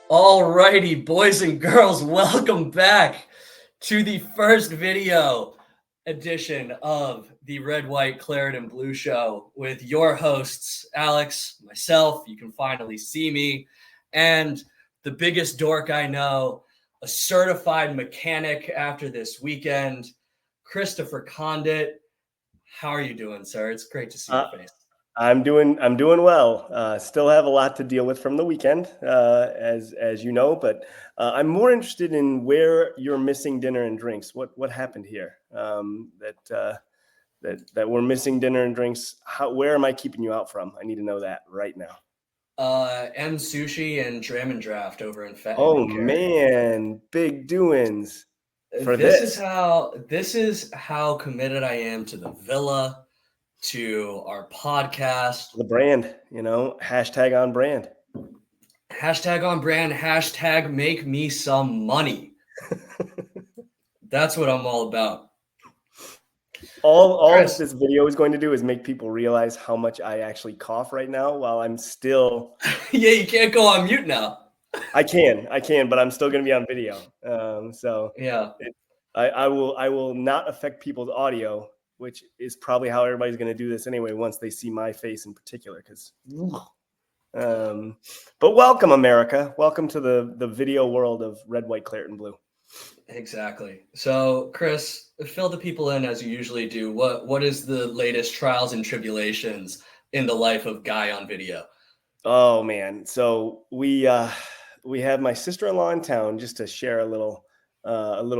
Alrighty, boys and girls, welcome back to the first video edition of the Red, White, Claret, and Blue Show with your hosts, Alex, myself, you can finally see me, and the biggest dork I know, a certified mechanic after this weekend, Christopher Condit. How are you doing, sir? It's great to see your face. I'm doing well. Still have a lot to deal with from the weekend, as you know, but I'm more interested in where you're missing dinner and drinks. What happened here? That we're missing dinner and drinks. Where am I keeping you out from? I need to know that right now. M Sushi and Dram and Draft over in Fenton. Oh man, big doings. This is how committed I am to the villa, to our podcast, the brand, hashtag on brand, hashtag make me some money. That's what I'm all about. All this video is going to do is make people realize how much I actually cough right now while I'm still. Yeah, you can't go on mute now. I can, but I'm still going to be on video. So yeah, I will not affect people's audio, which is probably how everybody's going to do this anyway once they see my face in particular. But welcome, America. Welcome to the video world of Red, White, Claret, and Blue. Exactly. So, Chris, fill the people in as you usually do. What is the latest trials and tribulations in the life of Guy on Video? Oh man, so we have my sister-in-law in town just to share a little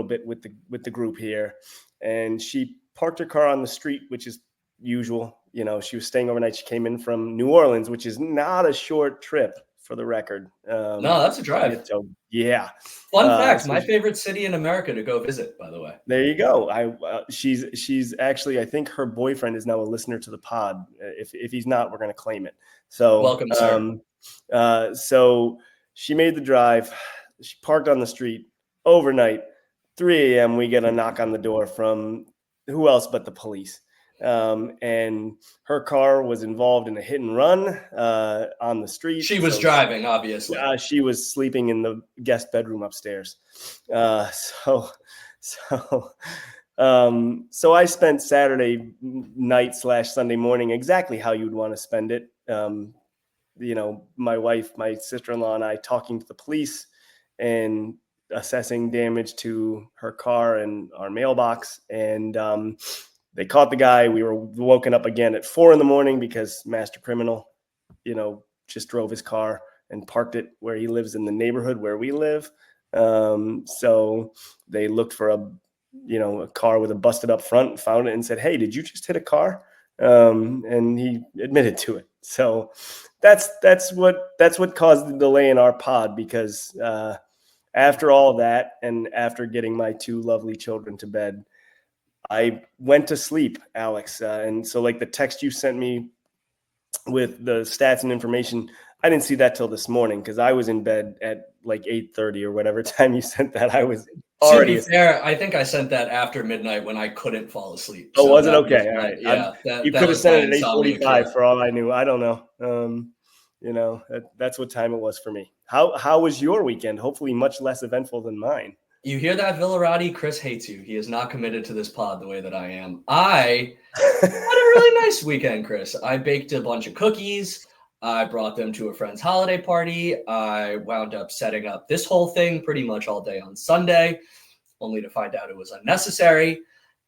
bit with the group here, and she parked her car on the street, which is usual. She was staying overnight. She came in from New Orleans, which is not a short trip, for the record. No, that's a drive. Yeah. Fun fact: my favorite city in America to go visit. By the way, there you go. She's actually, I think her boyfriend is now a listener to the pod. If he's not, we're going to claim it. So welcome, sir. So she made the drive. She parked on the street overnight. 3 a.m. we get a knock on the door from who else but the police. And her car was involved in a hit and run on the street. She was driving, obviously. She was sleeping in the guest bedroom upstairs. So I spent Saturday night / Sunday morning exactly how you'd want to spend it. My wife, my sister-in-law, and I talking to the police and assessing damage to her car and our mailbox. And they caught the guy. We were woken up again at 4 a.m. because master criminal, just drove his car and parked it where he lives in the neighborhood where we live. So they looked for a car with a busted up front, found it and said, "Hey, did you just hit a car?" And he admitted to it. So that's what caused the delay in our pod, because after all that, and after getting my 2 lovely children to bed, I went to sleep, Alex. And so like the text you sent me with the stats and information, I didn't see that till this morning because I was in bed at like 8:30 or whatever time you sent that. I was already. To be fair, I think I sent that after midnight when I couldn't fall asleep. Oh, was it? Okay. All right. Yeah. You could have sent it at 8:45 for all I knew. I don't know. That's what time it was for me. How was your weekend? Hopefully much less eventful than mine. You hear that, Villarati? Chris hates you. He is not committed to this pod the way that I am. I had a really nice weekend, Chris. I baked a bunch of cookies. I brought them to a friend's holiday party. I wound up setting up this whole thing pretty much all day on Sunday, only to find out it was unnecessary.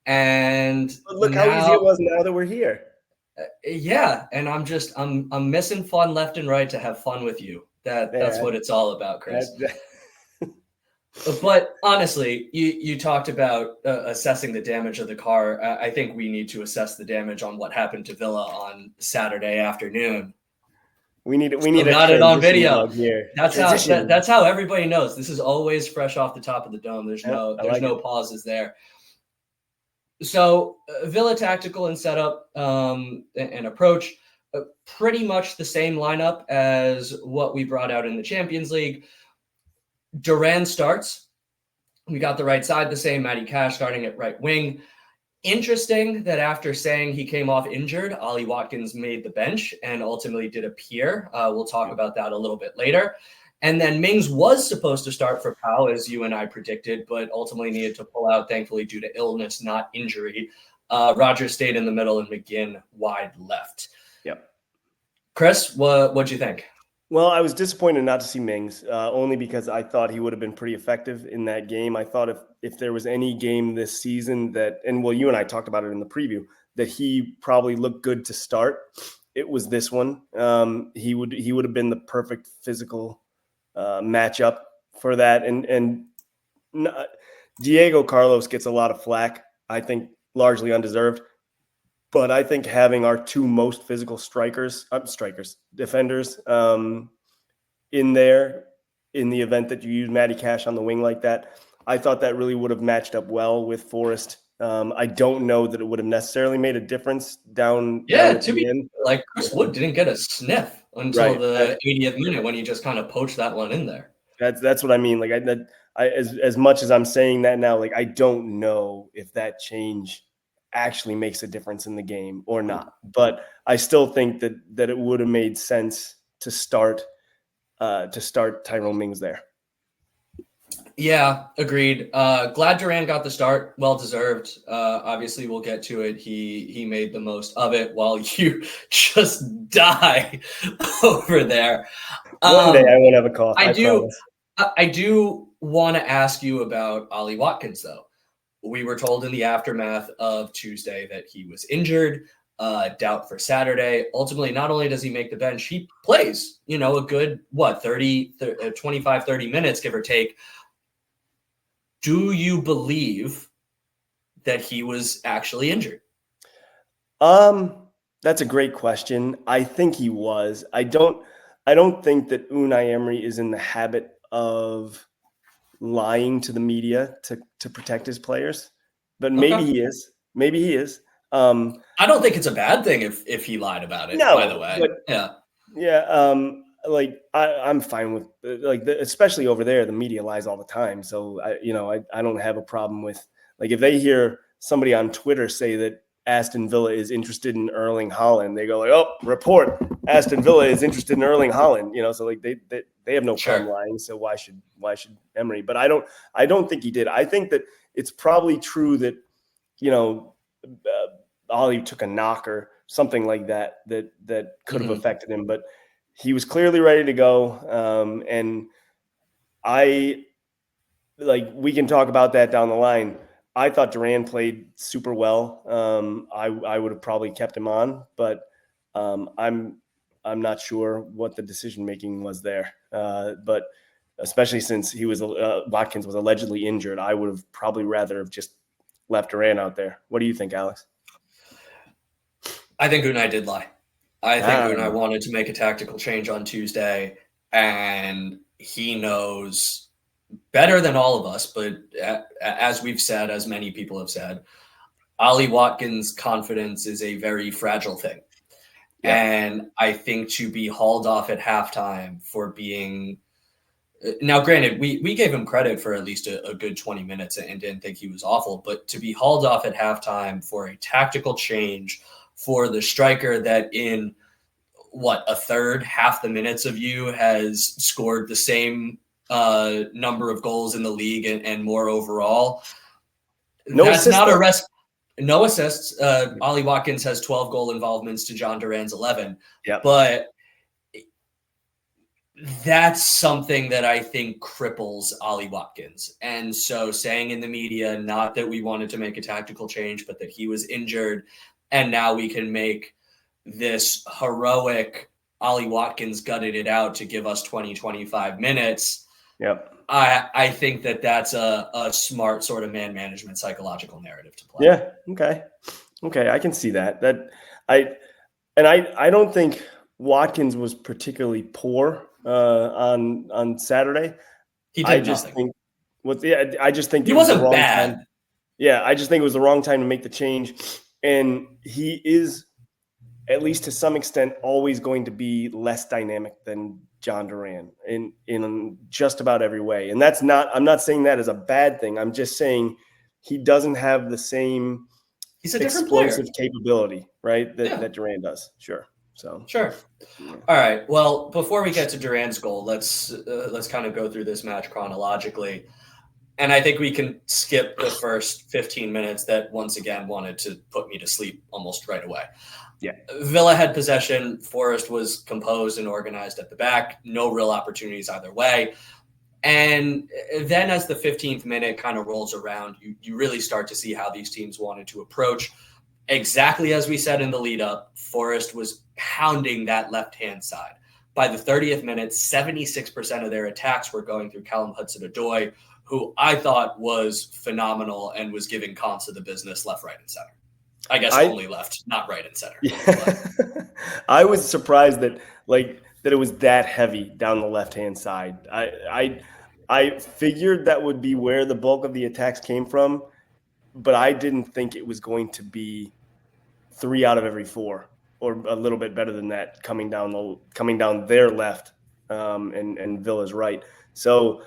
And but look how easy it was now that we're here. Yeah, and I'm missing fun left and right to have fun with you. That's what it's all about, Chris. But honestly, you talked about assessing the damage of the car. I think we need to assess the damage on what happened to Villa on Saturday afternoon. We need got it on video. Here. That's how everybody knows. This is always fresh off the top of the dome. There's no pauses there. So Villa tactical and setup and approach. pretty much the same lineup as what we brought out in the Champions League. Duran starts. We got the right side the same. Matty Cash starting at right wing. Interesting that after saying he came off injured, Ollie Watkins made the bench and ultimately did appear. We'll talk about that a little bit later. And then Mings was supposed to start for Pau, as you and I predicted, but ultimately needed to pull out, thankfully, due to illness, not injury. Rogers stayed in the middle and McGinn wide left. Yep. Chris, what'd you think? Well, I was disappointed not to see Mings, only because I thought he would have been pretty effective in that game. I thought if there was any game this season that, and well, you and I talked about it in the preview, that he probably looked good to start, it was this one. He would have been the perfect physical matchup for that. And Diego Carlos gets a lot of flack, I think largely undeserved. But I think having our two most physical defenders in there in the event that you use Matty Cash on the wing like that, I thought that really would have matched up well with Forrest. I don't know that it would have necessarily made a difference down at the end. Like Chris Wood didn't get a sniff until the 80th minute when he just kind of poached that one in there. That's what I mean. Like as much as I'm saying that now, like I don't know if that change actually makes a difference in the game or not. But I still think that it would have made sense to start Tyrone Mings there. Yeah, agreed. Glad Duran got the start. Well deserved. Obviously, we'll get to it. He made the most of it while you just die over there. One day I won't have a cough. I do want to ask you about Ollie Watkins, though. We were told in the aftermath of Tuesday that he was injured, doubt for Saturday. Ultimately, not only does he make the bench, he plays, a good, 25, 30 minutes, give or take. Do you believe that he was actually injured? That's a great question. I think he was. I don't think that Unai Emery is in the habit of lying to the media to protect his players, but maybe he is. Maybe he is. I don't think it's a bad thing if he lied about it. No, by the way, like I'm fine with especially over there, the media lies all the time. So I don't have a problem with like if they hear somebody on Twitter say that Aston Villa is interested in Erling Haaland, they go like, oh, report Aston Villa is interested in Erling Haaland. So like they have no problem lying. So why should Emery? But I don't think he did. I think that it's probably true that Ollie took a knock or something like that could have affected him, but he was clearly ready to go. And we can talk about that down the line. I thought Duran played super well. I would have probably kept him on, but I'm not sure what the decision making was there. But especially since Watkins was allegedly injured, I would have probably rather have just left Duran out there. What do you think, Alex? I think Unai did lie. I think Unai wanted to make a tactical change on Tuesday, and he knows better than all of us, but as we've said, as many people have said, Ollie Watkins' confidence is a very fragile thing. Yeah. And I think to be hauled off at halftime for being – now, granted, we gave him credit for at least a good 20 minutes and didn't think he was awful, but to be hauled off at halftime for a tactical change for the striker that in, a third, half the minutes of you has scored the same – number of goals in the league and more overall. That's not a rest. No assists. Ollie Watkins has 12 goal involvements to John Duran's 11. Yeah. But that's something that I think cripples Ollie Watkins. And so saying in the media, not that we wanted to make a tactical change, but that he was injured and now we can make this heroic Ollie Watkins gutted it out to give us 20, 25 minutes. Yep. I think that's a smart sort of man management psychological narrative to play. Yeah. Okay. I can see that. I don't think Watkins was particularly poor on Saturday. He did nothing. I just think he wasn't bad. Time. Yeah, I just think it was the wrong time to make the change. And he is at least to some extent, always going to be less dynamic than John Duran in just about every way. And I'm not saying that as a bad thing. I'm just saying he doesn't have the same He's a different explosive player. capability, right? Yeah, That Duran does. Sure. So sure. yeah. All right. Well, before we get to Duran's goal, let's kind of go through this match chronologically. And I think we can skip the first 15 minutes that once again wanted to put me to sleep almost right away. Yeah. Villa had possession. Forest was composed and organized at the back. No real opportunities either way. And then as the 15th minute kind of rolls around, you really start to see how these teams wanted to approach. Exactly as we said in the lead up, Forest was pounding that left-hand side. By the 30th minute, 76% of their attacks were going through Callum Hudson-Odoi, who I thought was phenomenal and was giving Konsa the business left, right, and center. I guess only left, not right and center. Yeah. I was surprised that it was that heavy down the left-hand side. I figured that would be where the bulk of the attacks came from, but I didn't think it was going to be 3 out of every 4, or a little bit better than that, coming down their left, and Villa's right. So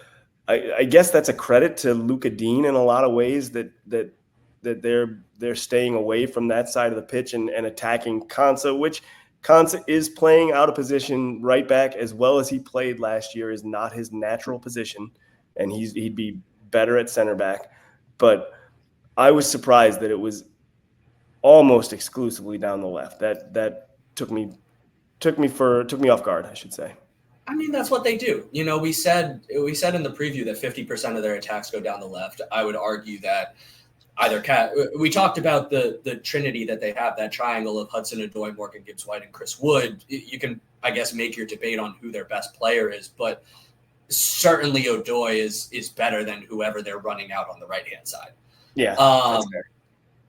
I guess that's a credit to Luka Dean in a lot of ways that they're staying away from that side of the pitch and attacking Konsa, which Konsa is playing out of position right back as well as he played last year, is not his natural position, and he'd be better at center back. But I was surprised that it was almost exclusively down the left. That took me off guard, I should say. I mean, that's what they do. You know, we said in the preview that 50% of their attacks go down the left. I would argue that we talked about the trinity that they have, that triangle of Hudson-Odoi, Morgan Gibbs-White, and Chris Wood. You can, I guess, make your debate on who their best player is, but certainly Odoi is better than whoever they're running out on the right-hand side. Yeah, that's fair.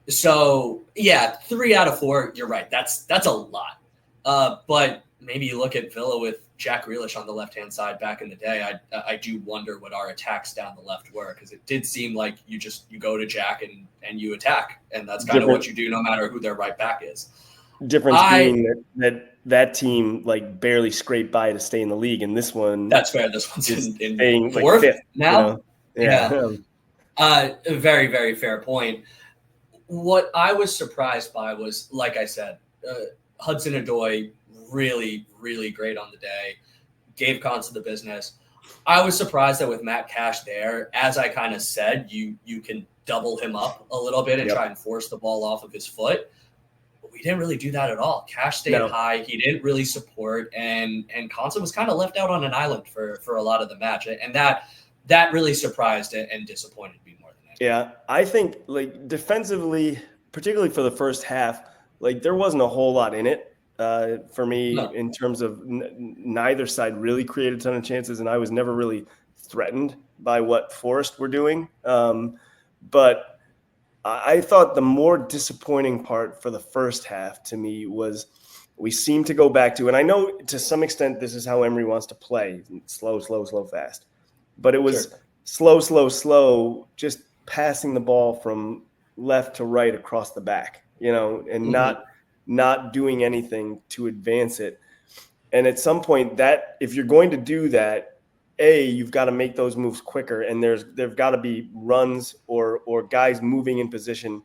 So, yeah, 3 out of 4, you're right. That's a lot. But maybe you look at Villa with Jack Grealish on the left-hand side back in the day. I do wonder what our attacks down the left were, because it did seem like you go to Jack and you attack, and that's kind of what you do no matter who their right back is. Difference being that team like barely scraped by to stay in the league, and this one, that's fair. This one's in fourth, like 5th now. You know? Yeah. A very, very fair point. What I was surprised by was, like I said, Hudson-Odoi really, really great on the day, gave Konsa the business. I was surprised that with Matt Cash there, as I kind of said, you can double him up a little bit and try and force the ball off of his foot. But we didn't really do that at all. Cash stayed high. He didn't really support, and Konsa was kind of left out on an island for a lot of the match. And that really surprised and disappointed me more than anything. Yeah, I think like defensively, particularly for the first half, like there wasn't a whole lot in it for me in terms of neither side really created a ton of chances, and I was never really threatened by what Forest were doing. But I thought the more disappointing part for the first half to me was we seemed to go back to, and I know to some extent this is how Emery wants to play, slow, fast. But it was slow, just passing the ball from left to right across the back, and not doing anything to advance it. And at some point, that if you're going to do that, you've got to make those moves quicker, and there've got to be runs or guys moving in position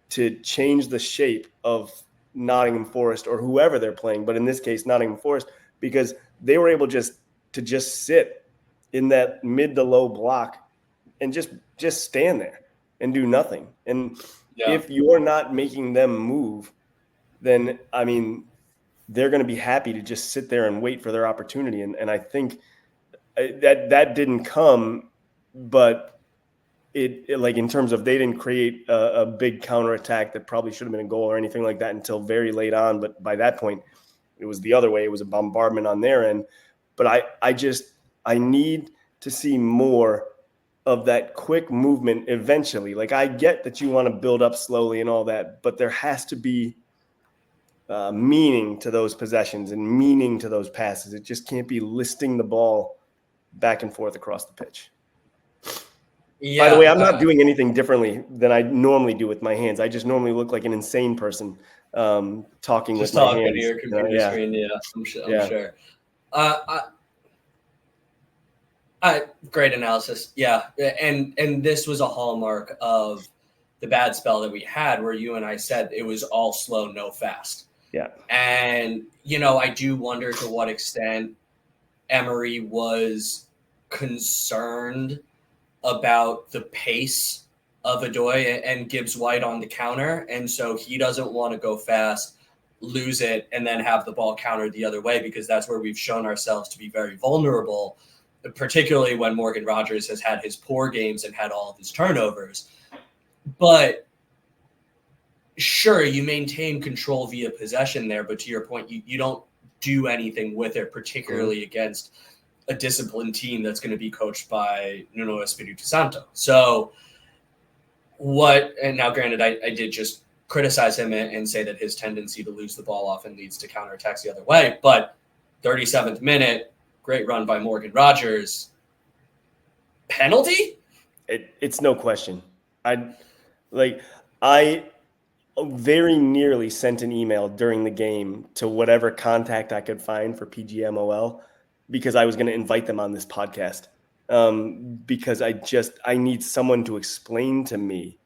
to change the shape of Nottingham Forest or whoever they're playing. But in this case, Nottingham Forest, because they were able to just sit in that mid to low block and just stand there and do nothing. And if you're not making them move, then, I mean, they're going to be happy to just sit there and wait for their opportunity. And I think that didn't come, but it like in terms of they didn't create a big counterattack that probably should have been a goal or anything like that until very late on. But by that point, it was the other way. It was a bombardment on their end. But I need to see more of that quick movement eventually. Like, I get that you want to build up slowly and all that, but there has to be meaning to those possessions and meaning to those passes. It just can't be listing the ball back and forth across the pitch. Yeah, by the way, I'm not doing anything differently than I normally do with my hands. I just normally look like an insane person talking Just with my talking to hands. your computer Yeah, screen. Yeah, I'm sure. I'm yeah. sure. Great analysis. Yeah, and this was a hallmark of the bad spell that we had, where you and I said it was all slow, no fast. Yeah. And I do wonder to what extent Emery was concerned about the pace of Adoy and Gibbs White on the counter, and so he doesn't want to go fast, lose it, and then have the ball countered the other way, because that's where we've shown ourselves to be very vulnerable, particularly when Morgan Rogers has had his poor games and had all of his turnovers. But sure, you maintain control via possession there, but to your point, you don't do anything with it, particularly against a disciplined team that's going to be coached by Nuno Espirito Santo. So and now granted, I did just criticize him and say that his tendency to lose the ball often leads to counterattacks the other way, but 37th minute, great run by Morgan Rogers. Penalty? It's no question. I very nearly sent an email during the game to whatever contact I could find for PGMOL, because I was going to invite them on this podcast. Because I need someone to explain to me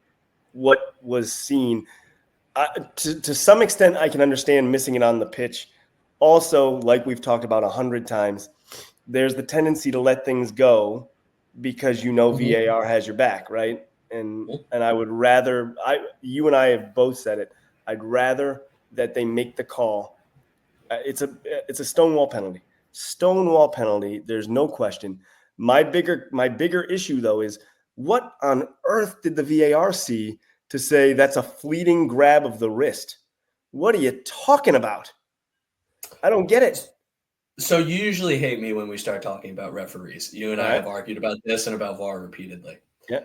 what was seen. To some extent, I can understand missing it on the pitch. Also, like we've talked about 100 times, there's the tendency to let things go because VAR has your back, right? And I would rather, you and I have both said it, I'd rather that they make the call. It's a stonewall penalty. Stonewall penalty, there's no question. My bigger issue, though, is what on earth did the VAR see to say that's a fleeting grab of the wrist? What are you talking about? I don't get it. So you usually hate me when we start talking about referees. You and I have argued about this and about VAR repeatedly. Yeah.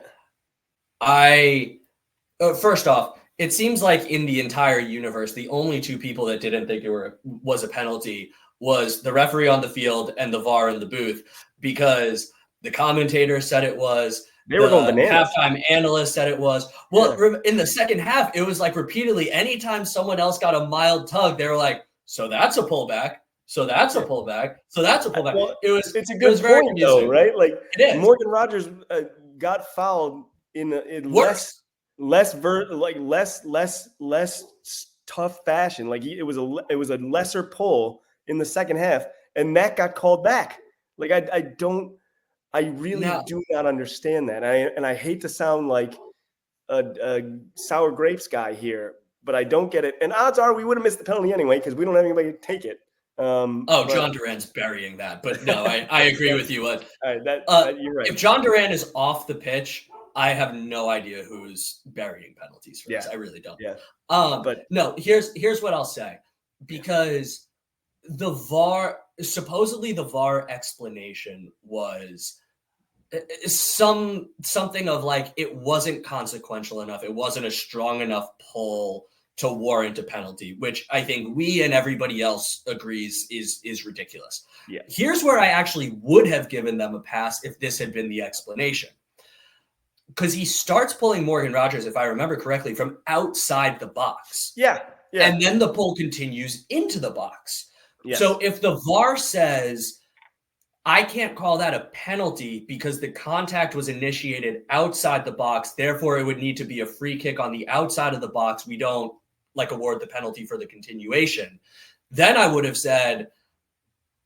First off, it seems like in the entire universe, the only two people that didn't think it was a penalty was the referee on the field and the VAR in the booth, because the commentator said it was. They were going bananas. Halftime analyst said it was. Well, in the second half, it was like repeatedly, anytime someone else got a mild tug, they were like, so that's a pullback. So that's a pullback. So that's a pullback. Well, it's a it good was very point, though, right? Like, it is. Morgan Rogers got fouled in less tough fashion. Like it was a lesser pull in the second half, and that got called back. Like I really do not understand that. And I hate to sound like a sour grapes guy here, but I don't get it. And odds are we would have missed the penalty anyway, because we don't have anybody to take it. John Duran's burying that, but no, I agree with you. You're right. If John Duran is off the pitch, I have no idea who's burying penalties for this. I really don't. Yeah. But no, here's what I'll say, because supposedly the VAR explanation was something of like, it wasn't consequential enough. It wasn't a strong enough pull to warrant a penalty, which I think we and everybody else agrees is ridiculous. Yeah. Here's where I actually would have given them a pass if this had been the explanation. Because he starts pulling Morgan Rogers, if I remember correctly, from outside the box. Yeah. And then the pull continues into the box. Yes. So if the VAR says, I can't call that a penalty because the contact was initiated outside the box, therefore it would need to be a free kick on the outside of the box, we don't award the penalty for the continuation, then I would have said,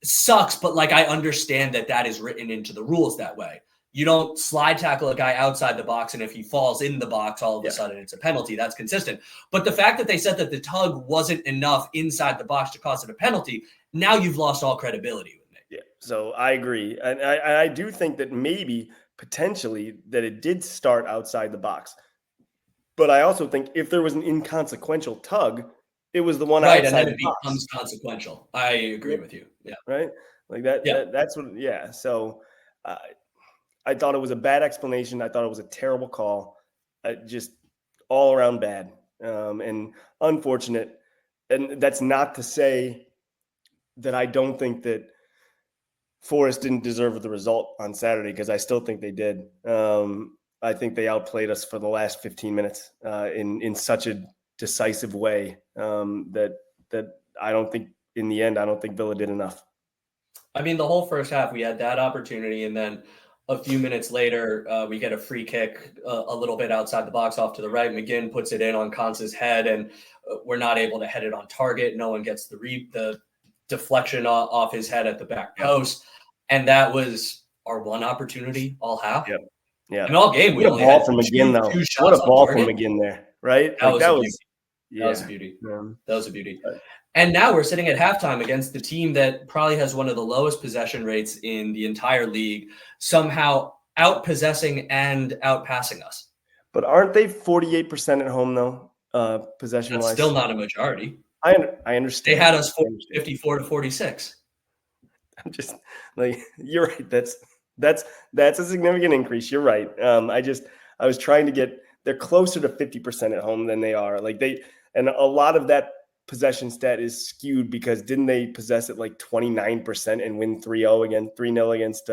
sucks, but I understand that is written into the rules that way. You don't slide tackle a guy outside the box, and if he falls in the box, all of a sudden it's a penalty. That's consistent. But the fact that they said that the tug wasn't enough inside the box to cause it a penalty, now you've lost all credibility with me. Yeah, so I agree. And I do think that maybe potentially that it did start outside the box. But I also think if there was an inconsequential tug, it was the one outside the box. Right, and then it becomes consequential. I agree with you. Yeah. Right? Like that. Yeah. That's what. Yeah. So I thought it was a bad explanation. I thought it was a terrible call. Just all around bad and unfortunate. And that's not to say that I don't think that Forest didn't deserve the result on Saturday, because I still think they did. I think they outplayed us for the last 15 minutes in such a decisive way that I don't think in the end, I don't think Villa did enough. I mean, the whole first half, we had that opportunity, and then a few minutes later, we get a free kick a little bit outside the box off to the right. McGinn puts it in on Konsa's head, and we're not able to head it on target. No one gets the deflection off his head at the back post. And that was our one opportunity all half. Yep. Yeah. And all game, we what only a ball had from McGinn, though. two shots What a ball on from target. McGinn there, right? That like was that a was, beauty. yeah. That was a beauty. That was a beauty. And now we're sitting at halftime against the team that probably has one of the lowest possession rates in the entire league, somehow outpossessing and outpassing us. But aren't they 48% at home, though, possession-wise? That's still not a majority. I understand. They had us 54 to 46. I'm just like, you're right. That's a significant increase. You're right. I was trying to get, they're closer to 50% at home than they are. And a lot of that possession stat is skewed because didn't they possess it like 29% and win 3-0 against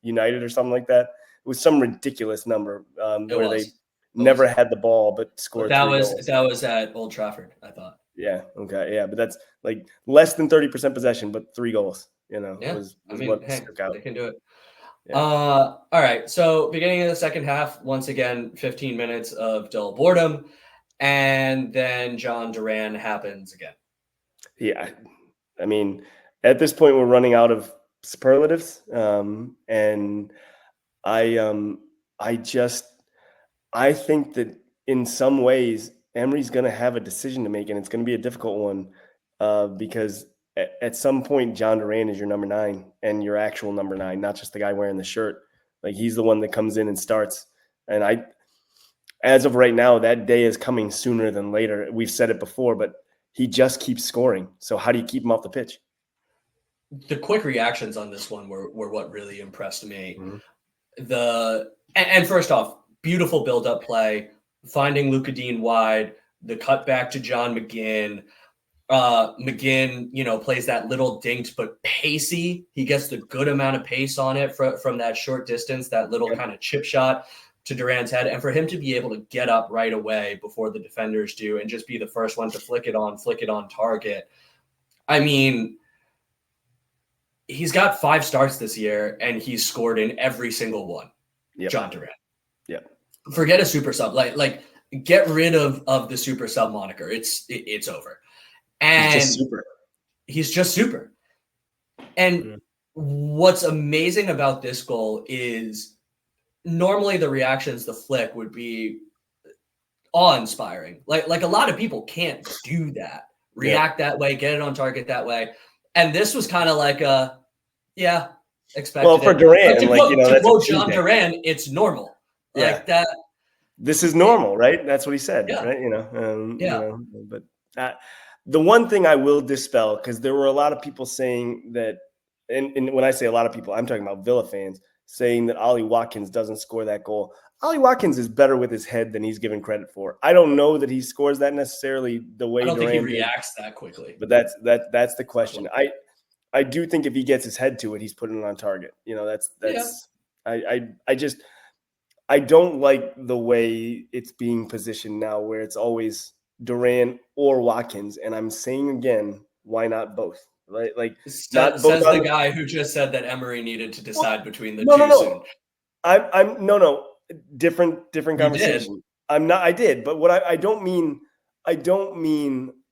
United or something like that? It was some ridiculous number where they never had the ball but scored. That was at Old Trafford, I thought. Yeah. Okay. Yeah, but that's like less than 30% possession, but 3 goals. Was what stuck out. They can do it. Yeah. All right. So beginning of the second half, once again, 15 minutes of dull boredom, and then John Duran happens again. Yeah. I mean, at this point, we're running out of superlatives, and I think that in some ways, Emery's going to have a decision to make, and it's going to be a difficult one because at some point, John Duran is your number 9 and your actual number 9, not just the guy wearing the shirt. Like, he's the one that comes in and starts. And as of right now, that day is coming sooner than later. We've said it before, but he just keeps scoring. So how do you keep him off the pitch? The quick reactions on this one were what really impressed me. Mm-hmm. And first off, beautiful build-up play, finding Luka Dean wide, the cut back to John McGinn. McGinn, plays that little dinked but pacey. He gets the good amount of pace on it from that short distance, that little kind of chip shot to Duran's head. And for him to be able to get up right away before the defenders do and just be the first one to flick it on target. I mean, he's got 5 starts this year and he's scored in every single one. Yep. John Duran. Yep. Forget a super sub. Like get rid of the super sub moniker. It's over. And he's just super. And what's amazing about this goal is normally the reactions, the flick would be awe-inspiring. Like a lot of people can't do that, react that way, get it on target that way. And this was kind of like expected. Well, for Duran, to quote John Duran, it's normal. Like that. This is normal, right? That's what he said, right? But the one thing I will dispel, because there were a lot of people saying that, and when I say a lot of people, I'm talking about Villa fans, saying that Ollie Watkins doesn't score that goal. Ollie Watkins is better with his head than he's given credit for. I don't know that he scores that necessarily the way Duran think he reacts that quickly. But that's the question. I do think if he gets his head to it, he's putting it on target. I don't like the way it's being positioned now, where it's always Duran or Watkins, and I'm saying again, why not both? Right? Like, says the guy who just said that Emery needed to decide between the two soon. I'm different conversation. I did, but what I don't mean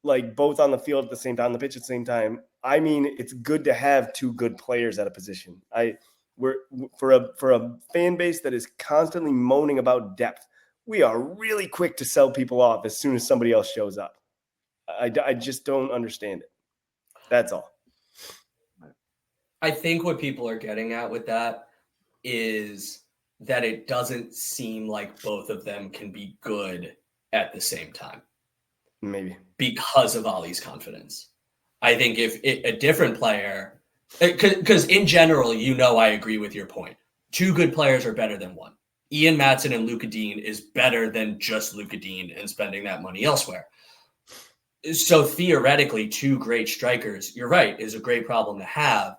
like both on the field at the same time, on the pitch at the same time. I mean, it's good to have 2 good players at a position. We're for a fan base that is constantly moaning about depth. We are really quick to sell people off as soon as somebody else shows up. I just don't understand it. That's all. I think what people are getting at with that is that it doesn't seem like both of them can be good at the same time. Maybe. Because of Ollie's confidence. I think if a different player, because in general, I agree with your point. 2 good players are better than 1. Ian Maatsen and Luka Dean is better than just Luka Dean and spending that money elsewhere. So theoretically, 2 great strikers, you're right, is a great problem to have.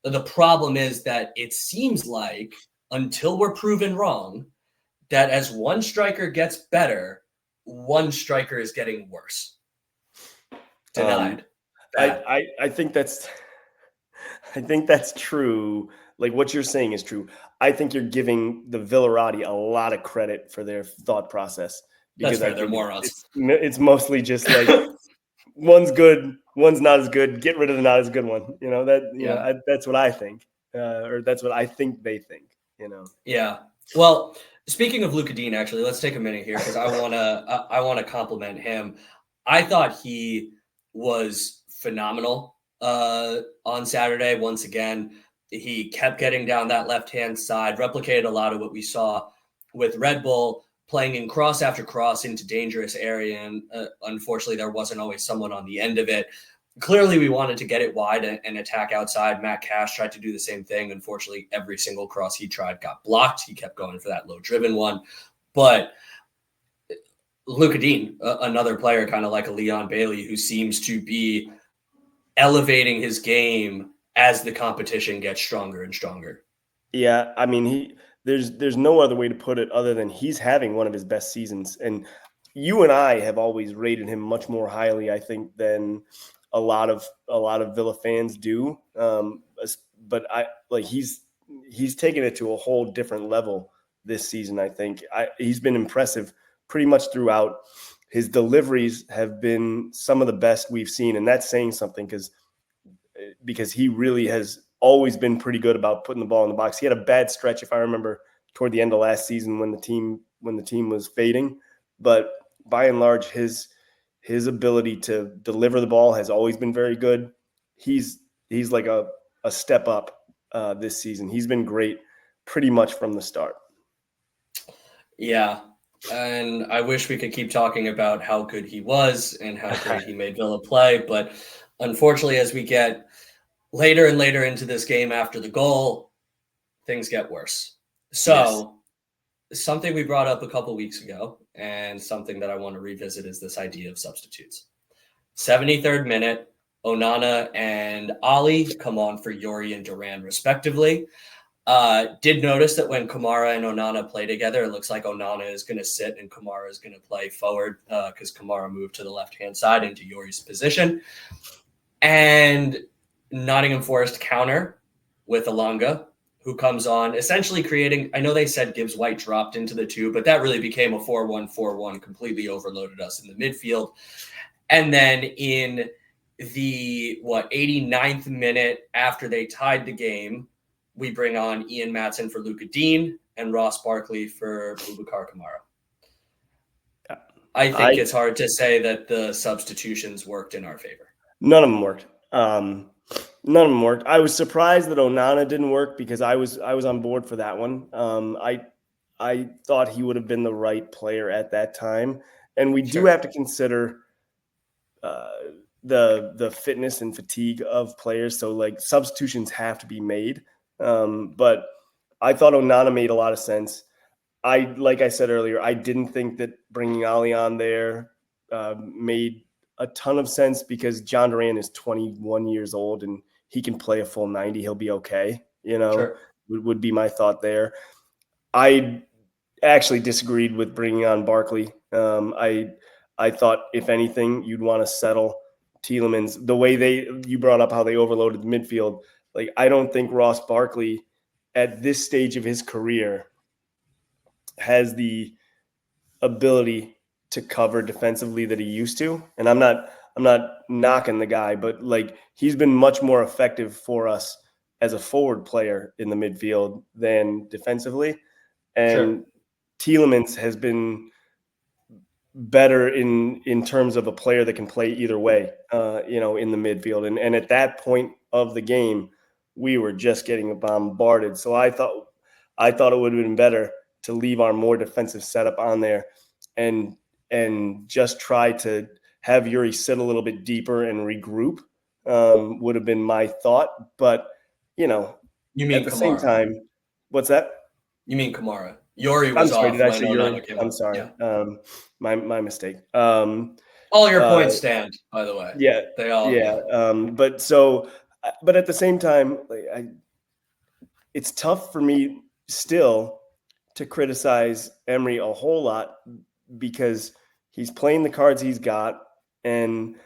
The problem is that it seems like, until we're proven wrong, that as one striker gets better, one striker is getting worse. Denied. I think that's true. Like what you're saying is true. I think you're giving the Villarati a lot of credit for their thought process because That's fair. I They're think morons. it's mostly just like one's good, one's not as good. Get rid of the not as good one. That's what I think, or that's what I think they think. Yeah. Well, speaking of Luka Dean, actually, let's take a minute here because I wanna compliment him. I thought he was phenomenal on Saturday. Once again, he kept getting down that left-hand side, replicated a lot of what we saw with Red Bull, playing in cross after cross into dangerous area, and unfortunately, there wasn't always someone on the end of it. Clearly, we wanted to get it wide and attack outside. Matt Cash tried to do the same thing. Unfortunately, every single cross he tried got blocked. He kept going for that low-driven one. But Luka Dean, another player kind of like a Leon Bailey, who seems to be elevating his game as the competition gets stronger and stronger. Yeah, I mean, there's no other way to put it other than he's having one of his best seasons, and you and I have always rated him much more highly, I think, than a lot of Villa fans do. But he's taken it to a whole different level this season. I think he's been impressive pretty much throughout. His deliveries have been some of the best we've seen, and that's saying something because he really has always been pretty good about putting the ball in the box. He had a bad stretch, if I remember, toward the end of last season when the team was fading, but by and large, his ability to deliver the ball has always been very good. He's like a step up this season. He's been great pretty much from the start. Yeah. And I wish we could keep talking about how good he was and how great he made Villa play. But unfortunately, as we get later and later into this game after the goal, things get worse. So something we brought up a couple weeks ago and something that I want to revisit is this idea of substitutes. 73rd minute, Onana and Ali come on for Yuri and Duran respectively. Did notice that when Kamara and Onana play together, it looks like Onana is going to sit and Kamara is going to play forward because Kamara moved to the left-hand side into Yuri's position. And Nottingham Forest counter with Alanga, who comes on, essentially creating, I know they said Gibbs White dropped into the two, but that really became a 4-1-4-1, completely overloaded us in the midfield. And then in the 89th minute after they tied the game, we bring on Ian Maatsen for Luka Dean and Ross Barkley for Boubacar Kamara. Yeah. I think it's hard to say that the substitutions worked in our favor. None of them worked. None of them worked. I was surprised that Onana didn't work because I was on board for that one. I thought he would have been the right player at that time, and we do have to consider the fitness and fatigue of players. So like substitutions have to be made. But I thought Onana made a lot of sense. Like I said earlier, I didn't think that bringing Ali on there made a ton of sense because John Duran is 21 years old and he can play a full 90. He'll be okay. Would be my thought there. I actually disagreed with bringing on Barkley. I thought if anything, you'd want to settle Tielemans. The way you brought up how they overloaded the midfield. Like, I don't think Ross Barkley at this stage of his career has the ability to cover defensively that he used to. And I'm not knocking the guy, but like he's been much more effective for us as a forward player in the midfield than defensively. And Tielemans has been better in terms of a player that can play either way, in the midfield. And at that point of the game, we were just getting bombarded. So I thought it would have been better to leave our more defensive setup on there and just try to have Yuri sit a little bit deeper and regroup would have been my thought. But, you mean at the Kamara. same time, what's that? You mean Kamara. Yuri was I'm sorry, off. did I say Yuri? I'm sorry. Yeah. My mistake. All your points stand, by the way. Yeah. They all. Yeah. But at the same time, it's tough for me still to criticize Emery a whole lot because He's playing the cards he's got. And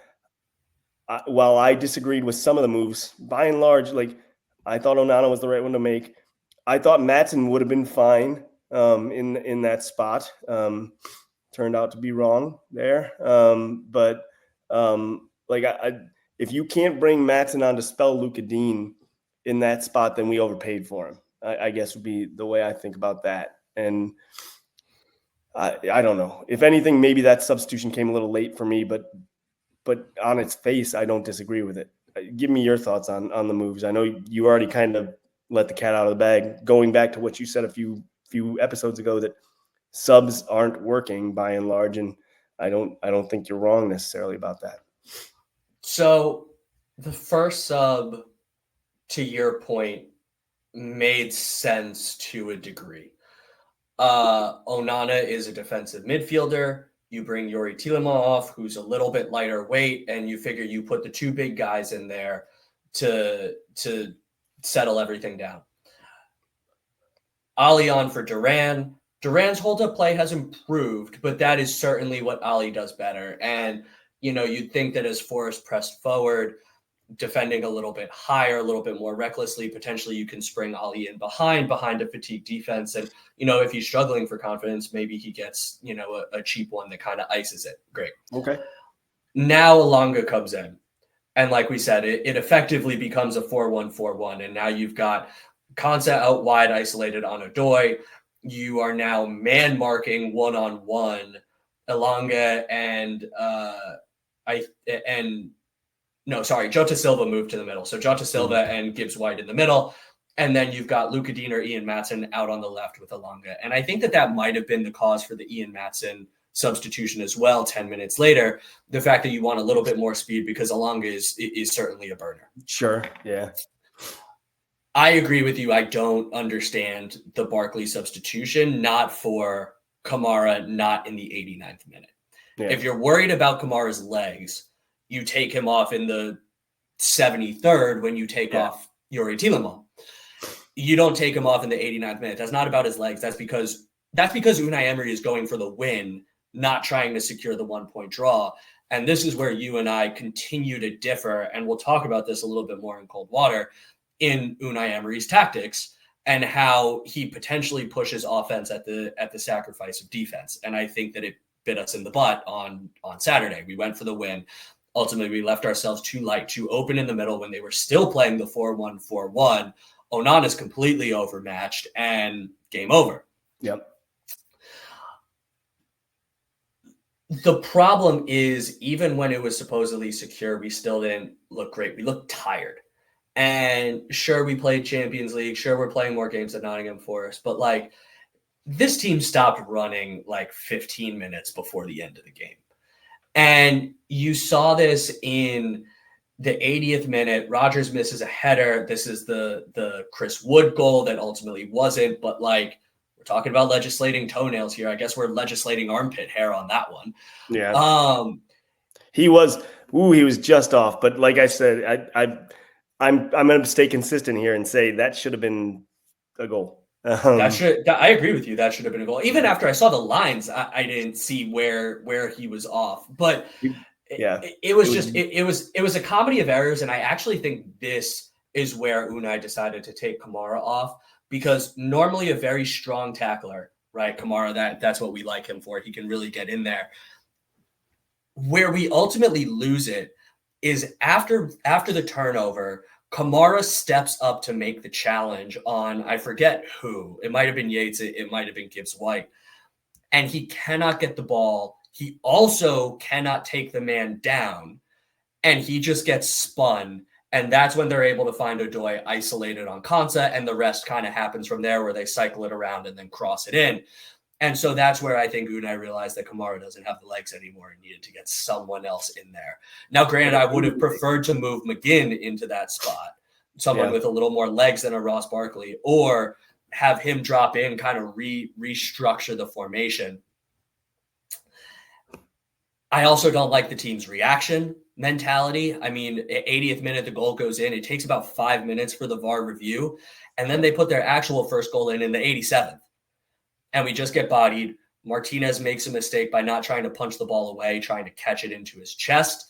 while I disagreed with some of the moves, by and large, like I thought Onana was the right one to make. I thought Maatsen would have been fine in that spot. Turned out to be wrong there. But if you can't bring Maatsen on to spell Luka Dean in that spot, then we overpaid for him. I guess would be the way I think about that. And I don't know. If anything, maybe that substitution came a little late for me, but on its face, I don't disagree with it. Give me your thoughts on the moves. I know you already kind of let the cat out of the bag, going back to what you said a few episodes ago, that subs aren't working by and large, and I don't think you're wrong necessarily about that. So the first sub, to your point, made sense to a degree. Onana is a defensive midfielder. You bring Yuri Tielemans off, who's a little bit lighter weight, and you figure you put the two big guys in there to settle everything down. Ali on for Duran. Duran's hold-up play has improved, but that is certainly what Ali does better. And, you'd think that as Forrest pressed forward, defending a little bit higher, a little bit more recklessly, potentially you can spring Ali in behind a fatigued defense. And, if he's struggling for confidence, maybe he gets, a cheap one that kind of ices it. Great. Okay. Now Elanga comes in. And like we said, it effectively becomes a 4-1-4-1. And now you've got Konsa out wide, isolated on Odoi. You are now man marking one-on-one Elanga and Jota Silva moved to the middle. So Jota Silva and Gibbs White in the middle. And then you've got Luka Dean or Ian Maatsen out on the left with Elanga. And I think that might have been the cause for the Ian Maatsen substitution as well 10 minutes later. The fact that you want a little bit more speed because Elanga is certainly a burner. Sure, yeah. I agree with you. I don't understand the Barkley substitution, not for Kamara, not in the 89th minute. Yeah. If you're worried about Kamara's legs, you take him off in the 73rd when you take off Yuri Tielemans. You don't take him off in the 89th minute. That's not about his legs. That's because Unai Emery is going for the win, not trying to secure the 1-point draw. And this is where you and I continue to differ. And we'll talk about this a little bit more in cold water in Unai Emery's tactics and how he potentially pushes offense at the sacrifice of defense. And I think that it bit us in the butt on Saturday. We went for the win. Ultimately, we left ourselves too light, too open in the middle when they were still playing the 4-1-4-1. Onana's completely overmatched and game over. Yep. The problem is, even when it was supposedly secure, we still didn't look great. We looked tired. And sure, we played Champions League. Sure, we're playing more games than Nottingham Forest. But, this team stopped running, 15 minutes before the end of the game. And you saw this in the 80th minute. Rodgers misses a header. This is the Chris Wood goal that ultimately wasn't. But, we're talking about legislating toenails here. I guess we're legislating armpit hair on that one. Yeah. He was just off. But like I said, I'm going to stay consistent here and say that should have been a goal. I agree with you. That should have been a goal. Even after I saw the lines, I didn't see where he was off. But it was a comedy of errors, and I actually think this is where Unai decided to take Kamara off, because normally a very strong tackler, right? Kamara, that's what we like him for. He can really get in there. Where we ultimately lose it is after the turnover, Kamara steps up to make the challenge on, I forget who. It might have been Yates. It might have been Gibbs White. And he cannot get the ball. He also cannot take the man down. And he just gets spun. And that's when they're able to find Odoi isolated on Konsa. And the rest kind of happens from there, where they cycle it around and then cross it in. And so that's where I think Unai realized that Kamara doesn't have the legs anymore and needed to get someone else in there. Now, granted, I would have preferred to move McGinn into that spot, someone with a little more legs than a Ross Barkley, or have him drop in, kind of restructure the formation. I also don't like the team's reaction mentality. I mean, at 80th minute, the goal goes in. It takes about 5 minutes for the VAR review. And then they put their actual first goal in the 87th. And we just get bodied. Martinez makes a mistake by not trying to punch the ball away, trying to catch it into his chest.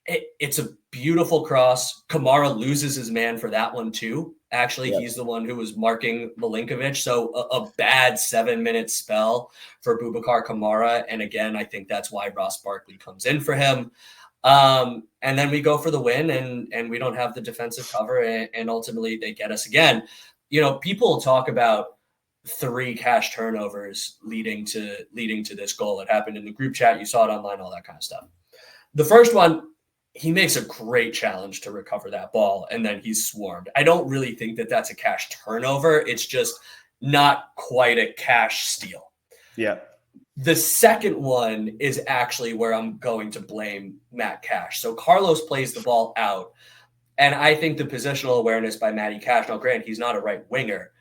It's a beautiful cross. Kamara loses his man for that one too. Actually, he's the one who was marking Milinkovic. So a bad 7-minute spell for Boubacar Kamara. And again, I think that's why Ross Barkley comes in for him. And then we go for the win, and we don't have the defensive cover, and ultimately they get us again. People talk about 3 cash turnovers leading to this goal. It happened in the group chat. You saw it online, all that kind of stuff. The first one, he makes a great challenge to recover that ball, and then he's swarmed. I don't really think that that's a cash turnover. It's just not quite a cash steal. Yeah. The second one is actually where I'm going to blame Matt Cash. So Carlos plays the ball out, and I think the positional awareness by Matty Cash, now granted, he's not a right winger,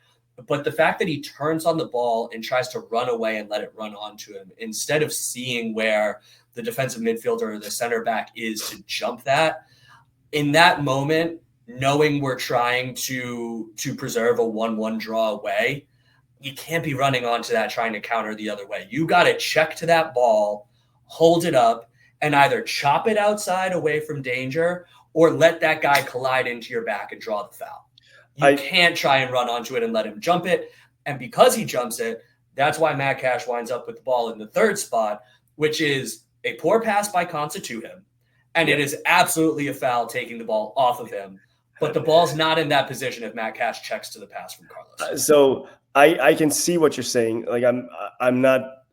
but the fact that he turns on the ball and tries to run away and let it run onto him, instead of seeing where the defensive midfielder or the center back is to jump that, in that moment, knowing we're trying to preserve a 1-1 draw away, you can't be running onto that trying to counter the other way. You got to check to that ball, hold it up, and either chop it outside away from danger or let that guy collide into your back and draw the foul. You can't try and run onto it and let him jump it. And because he jumps it, that's why Matt Cash winds up with the ball in the third spot, which is a poor pass by Konsa to him. And it is absolutely a foul taking the ball off of him. But the ball's not in that position if Matt Cash checks to the pass from Carlos. So I can see what you're saying. Like I'm not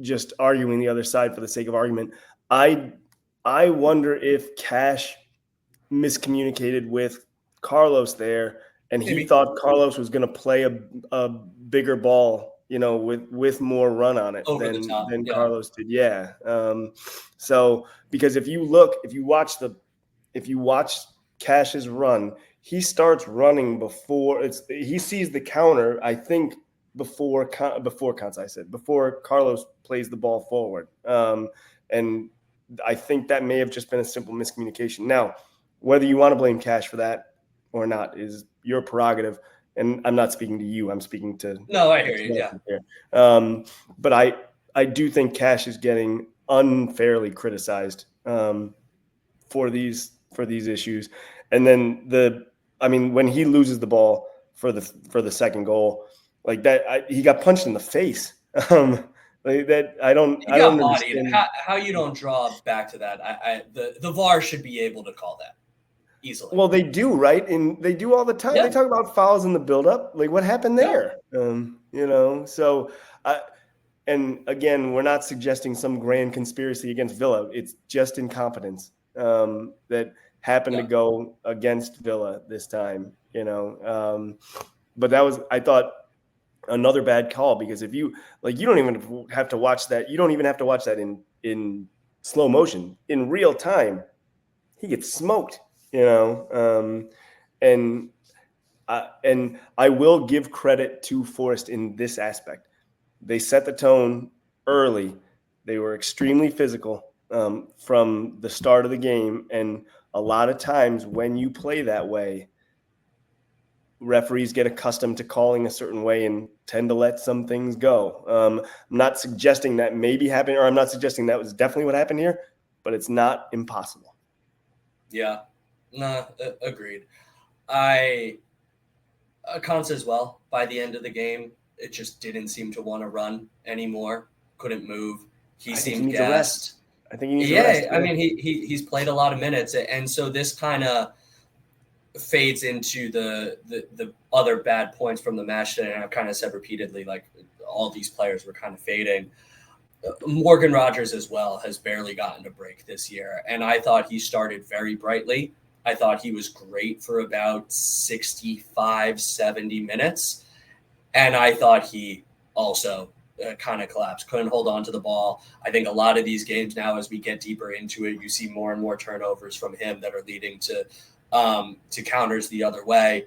just arguing the other side for the sake of argument. I wonder if Cash miscommunicated with Carlos there, and he thought Carlos was going to play a bigger ball, with more run on it than Carlos did. Yeah. So because if you watch Cash's run, he starts running before he sees the counter. I think before Carlos plays the ball forward. And I think that may have just been a simple miscommunication. Now, whether you want to blame Cash for that or not is your prerogative. And I'm not speaking to you. I'm speaking to. No, I hear you. Yeah. But I do think Cash is getting unfairly criticized for these issues. And then when he loses the ball for the second goal, like that, he got punched in the face. Like that, I don't understand. How you don't draw back to that? The VAR should be able to call that easily. Well, they do, right? And they do all the time. Yeah. They talk about fouls in the buildup. Like, what happened there? Yeah. So, and again, we're not suggesting some grand conspiracy against Villa. It's just incompetence that happened to go against Villa this time. But that was, I thought, another bad call, because if you don't even have to watch that. You don't even have to watch that in slow motion. In real time, he gets smoked. And I will give credit to Forest in this aspect. They set the tone early. They were extremely physical from the start of the game. And a lot of times when you play that way, referees get accustomed to calling a certain way and tend to let some things go. I'm not suggesting that maybe happened, or I'm not suggesting that was definitely what happened here, but it's not impossible. Yeah. No, agreed. Konsa as well, by the end of the game, it just didn't seem to want to run anymore. Couldn't move. He seemed gassed. I think he needs to rest. I mean, he's played a lot of minutes, and so this kind of fades into the other bad points from the match today. And I've kind of said repeatedly, like, all these players were kind of fading. Morgan Rogers as well has barely gotten a break this year, and I thought he started very brightly. I thought he was great for about 65, 70 minutes. And I thought he also kind of collapsed, couldn't hold on to the ball. I think a lot of these games now, as we get deeper into it, you see more and more turnovers from him that are leading to counters the other way.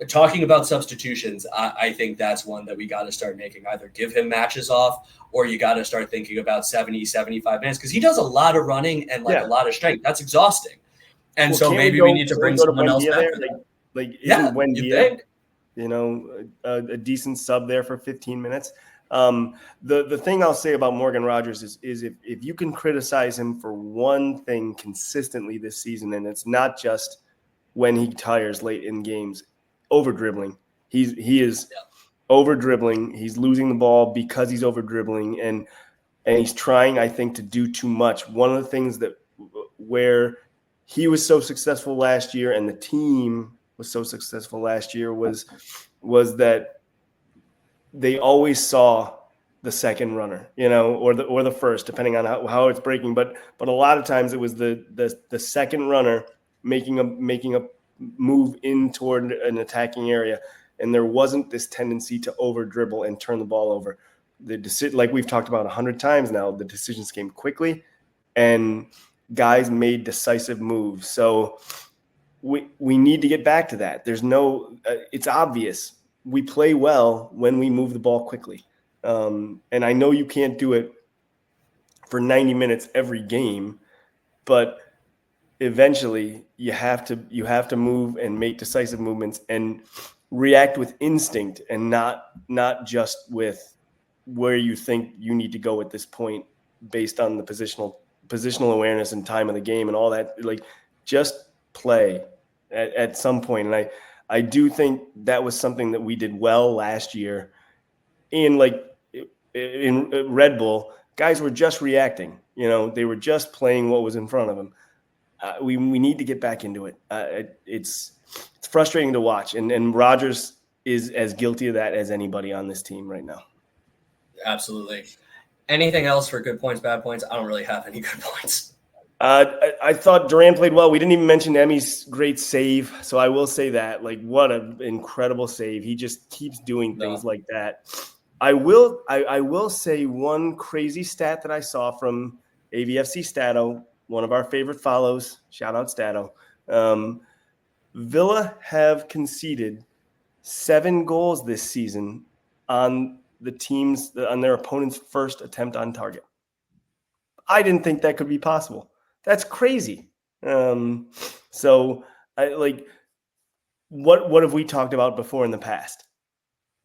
Talking about substitutions, I think that's one that we got to start making. Either give him matches off, or you got to start thinking about 70, 75 minutes, because he does a lot of running and a lot of strength. That's exhausting. And so maybe we need to bring someone else back. Isn't Wendy, a decent sub there for 15 minutes? The thing I'll say about Morgan Rogers is if you can criticize him for one thing consistently this season, and it's not just when he tires late in games, over dribbling. He is over dribbling. He's losing the ball because he's over dribbling, and he's trying, I think, to do too much. One of the things that where he was so successful last year and the team was so successful last year was that they always saw the second runner, or the first, depending on how it's breaking. But a lot of times it was the second runner making a move in toward an attacking area, and there wasn't this tendency to over dribble and turn the ball over. Like we've talked about 100 times now, the decisions came quickly, and guys made decisive moves. So we need to get back to that. There's no, it's obvious. We play well when we move the ball quickly. And I know you can't do it for 90 minutes every game, but eventually you have to move and make decisive movements and react with instinct, and not just with where you think you need to go at this point based on the positional awareness and time of the game and all that. Like, just play at some point. And I do think that was something that we did well last year. In Red Bull, guys were just reacting. They were just playing what was in front of them. We need to get back into it. It's frustrating to watch, and Rodgers is as guilty of that as anybody on this team right now. Absolutely. Anything else for good points, bad points? I don't really have any good points. I thought Duran played well. We didn't even mention Emmy's great save, so I will say that. Like, what an incredible save! He just keeps doing things like that. I will say one crazy stat that I saw from AVFC Stato, one of our favorite follows. Shout out Stato. Villa have conceded 7 goals this season on their opponent's first attempt on target. I didn't think that could be possible. That's crazy. So what have we talked about before in the past?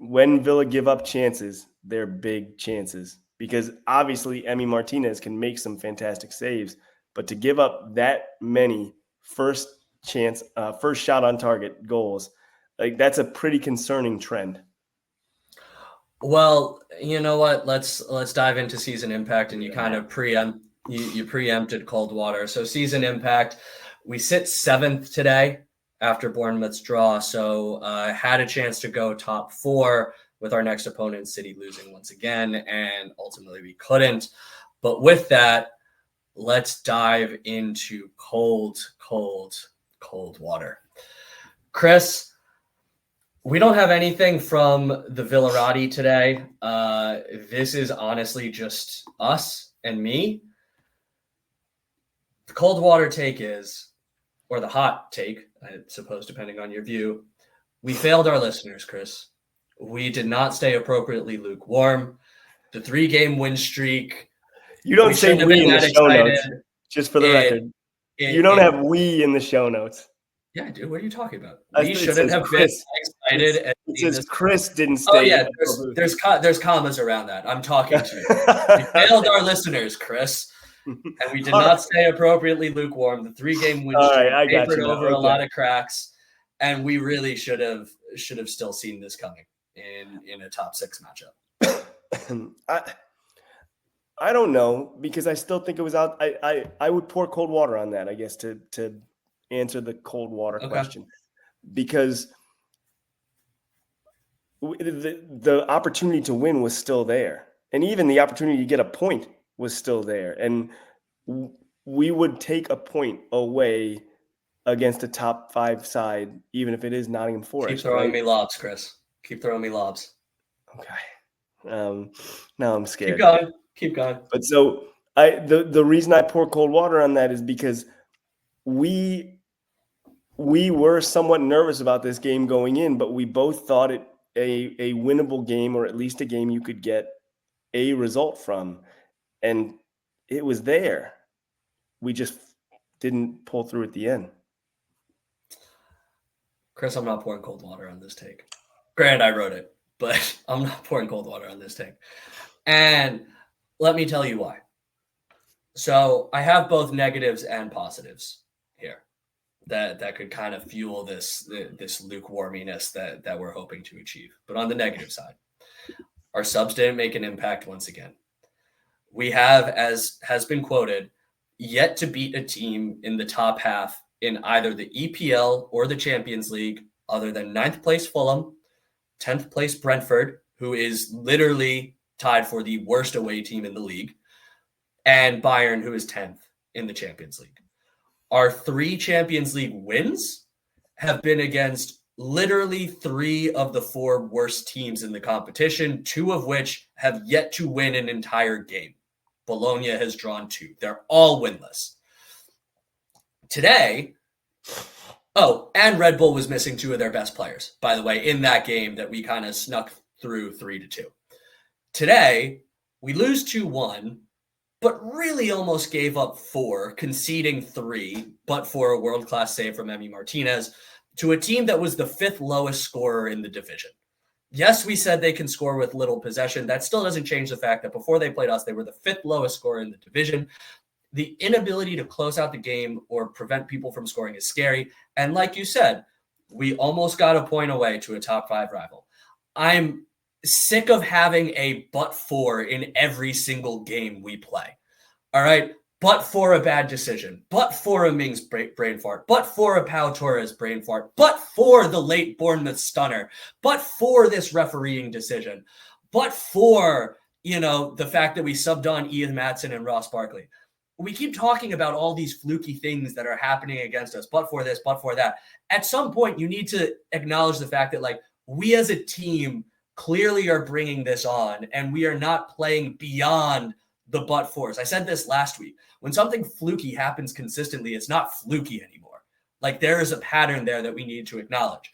When Villa give up chances, they're big chances, because obviously Emi Martinez can make some fantastic saves, but to give up that many first shot on target goals, like, that's a pretty concerning trend. Well, you know what? Let's dive into season impact, and you kind of preempted Coldwater. So season impact, we sit 7th today after Bournemouth's draw. So had a chance to go top 4 with our next opponent, City, losing once again, and ultimately we couldn't. But with that, let's dive into cold water. Chris, we don't have anything from the Villarati today. This is honestly just us and me. The cold water take is, or the hot take, I suppose, depending on your view, we failed our listeners, Chris. We did not stay appropriately lukewarm. The 3-game win streak. You don't say we in the show notes, just for the record. You don't have we in the show notes. Yeah, I do. What are you talking about? We shouldn't have been excited. It says Chris didn't stay. Oh yeah, there's commas around that. I'm talking to you. We failed our listeners, Chris, and we did not stay appropriately lukewarm. The 3-game win streak papered over a lot of cracks, and we really should have still seen this coming in a top 6 matchup. I don't know, because I still think it was out. I would pour cold water on that, I guess, to answer the cold water question, because the opportunity to win was still there, and even the opportunity to get a point was still there, and we would take a point away against a top 5 side, even if it is Nottingham Forest. Keep throwing me lobs, Chris. Keep throwing me lobs. Okay. Now I'm scared. Keep going. But so the reason I pour cold water on that is because we were somewhat nervous about this game going in, but we both thought it a winnable game, or at least a game you could get a result from, and it was there. We just didn't pull through at the end. Chris, I'm not pouring cold water on this take. Granted, I wrote it. but I'm not pouring cold water on this take. And let me tell you why. So I have both negatives and positives here that could kind of fuel this lukewarminess that we're hoping to achieve. But on the negative side, our subs didn't make an impact once again. We have, as has been quoted, yet to beat a team in the top half in either the EPL or the Champions League, other than 9th place Fulham, 10th place Brentford, who is literally tied for the worst away team in the league, and Bayern, who is 10th in the Champions League. Our 3 Champions League wins have been against literally 3 of the 4 worst teams in the competition, 2 of which have yet to win an entire game. Bologna has drawn 2. They're all winless. Today, and Red Bull was missing 2 of their best players, by the way, in that game that we kind of snuck through 3-2. Today, we lose 2-1, but really almost gave up 4, conceding 3, but for a world-class save from Emi Martinez, to a team that was the 5th lowest scorer in the division. Yes, we said they can score with little possession. That still doesn't change the fact that before they played us, they were the 5th lowest scorer in the division. The inability to close out the game or prevent people from scoring is scary. And like you said, we almost got a point away to a top 5 rival. I'm sick of having a but for in every single game we play. All right. But for a bad decision, but for a Mings brain fart, but for a Pau Torres brain fart, but for the late Bournemouth stunner, but for this refereeing decision, but for, the fact that we subbed on Ian Maatson and Ross Barkley. We keep talking about all these fluky things that are happening against us, but for this, but for that. At some point, you need to acknowledge the fact that, we as a team clearly are bringing this on, and we are not playing beyond the but-fors. I said this last week. When something fluky happens consistently, it's not fluky anymore. There is a pattern there that we need to acknowledge.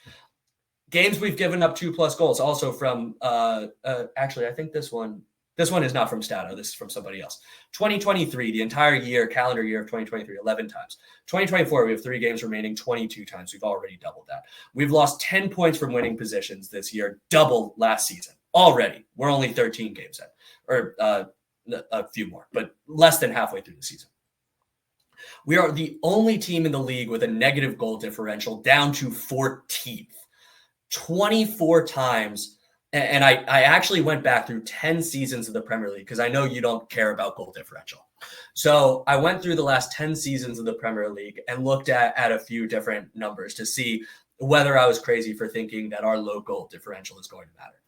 Games we've given up 2+ goals, also from, actually, I think this one is not from Stato. This is from somebody else. 2023, the entire year, calendar year of 2023, 11 times. 2024, we have 3 games remaining, 22 times. We've already doubled that. We've lost 10 points from winning positions this year, double last season. Already. We're only 13 games in. Or a few more, but less than halfway through the season. We are the only team in the league with a negative goal differential, down to 14th. 24 times. And I actually went back through 10 seasons of the Premier League because I know you don't care about goal differential. So I went through the last 10 seasons of the Premier League and looked at a few different numbers to see whether I was crazy for thinking that our low goal differential is going to matter.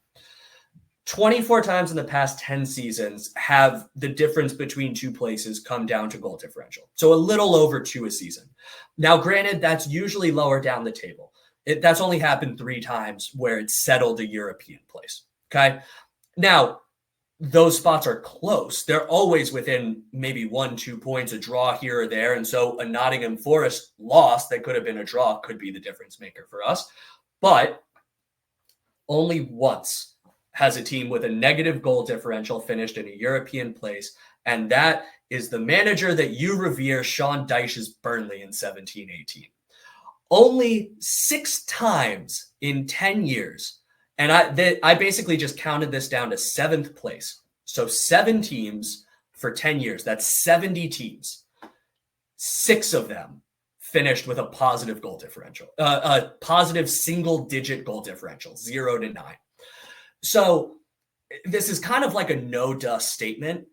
24 times in the past 10 seasons have the difference between 2 places come down to goal differential. So a little over 2 a season. Now, granted, that's usually lower down the table. That's only happened 3 times where it's settled a European place. Okay. Now, those spots are close. They're always within maybe 1-2 points, a draw here or there. And so a Nottingham Forest loss that could have been a draw could be the difference maker for us. But only once has a team with a negative goal differential finished in a European place, and that is the manager that you revere, Sean Dyche's Burnley in 17-18. Only 6 times in 10 years, and I basically just counted this down to 7th place. So 7 teams for 10 years. That's 70 teams. 6 of them finished with a positive goal differential, a positive single-digit goal differential, 0-9. So this is kind of like a no-duh statement,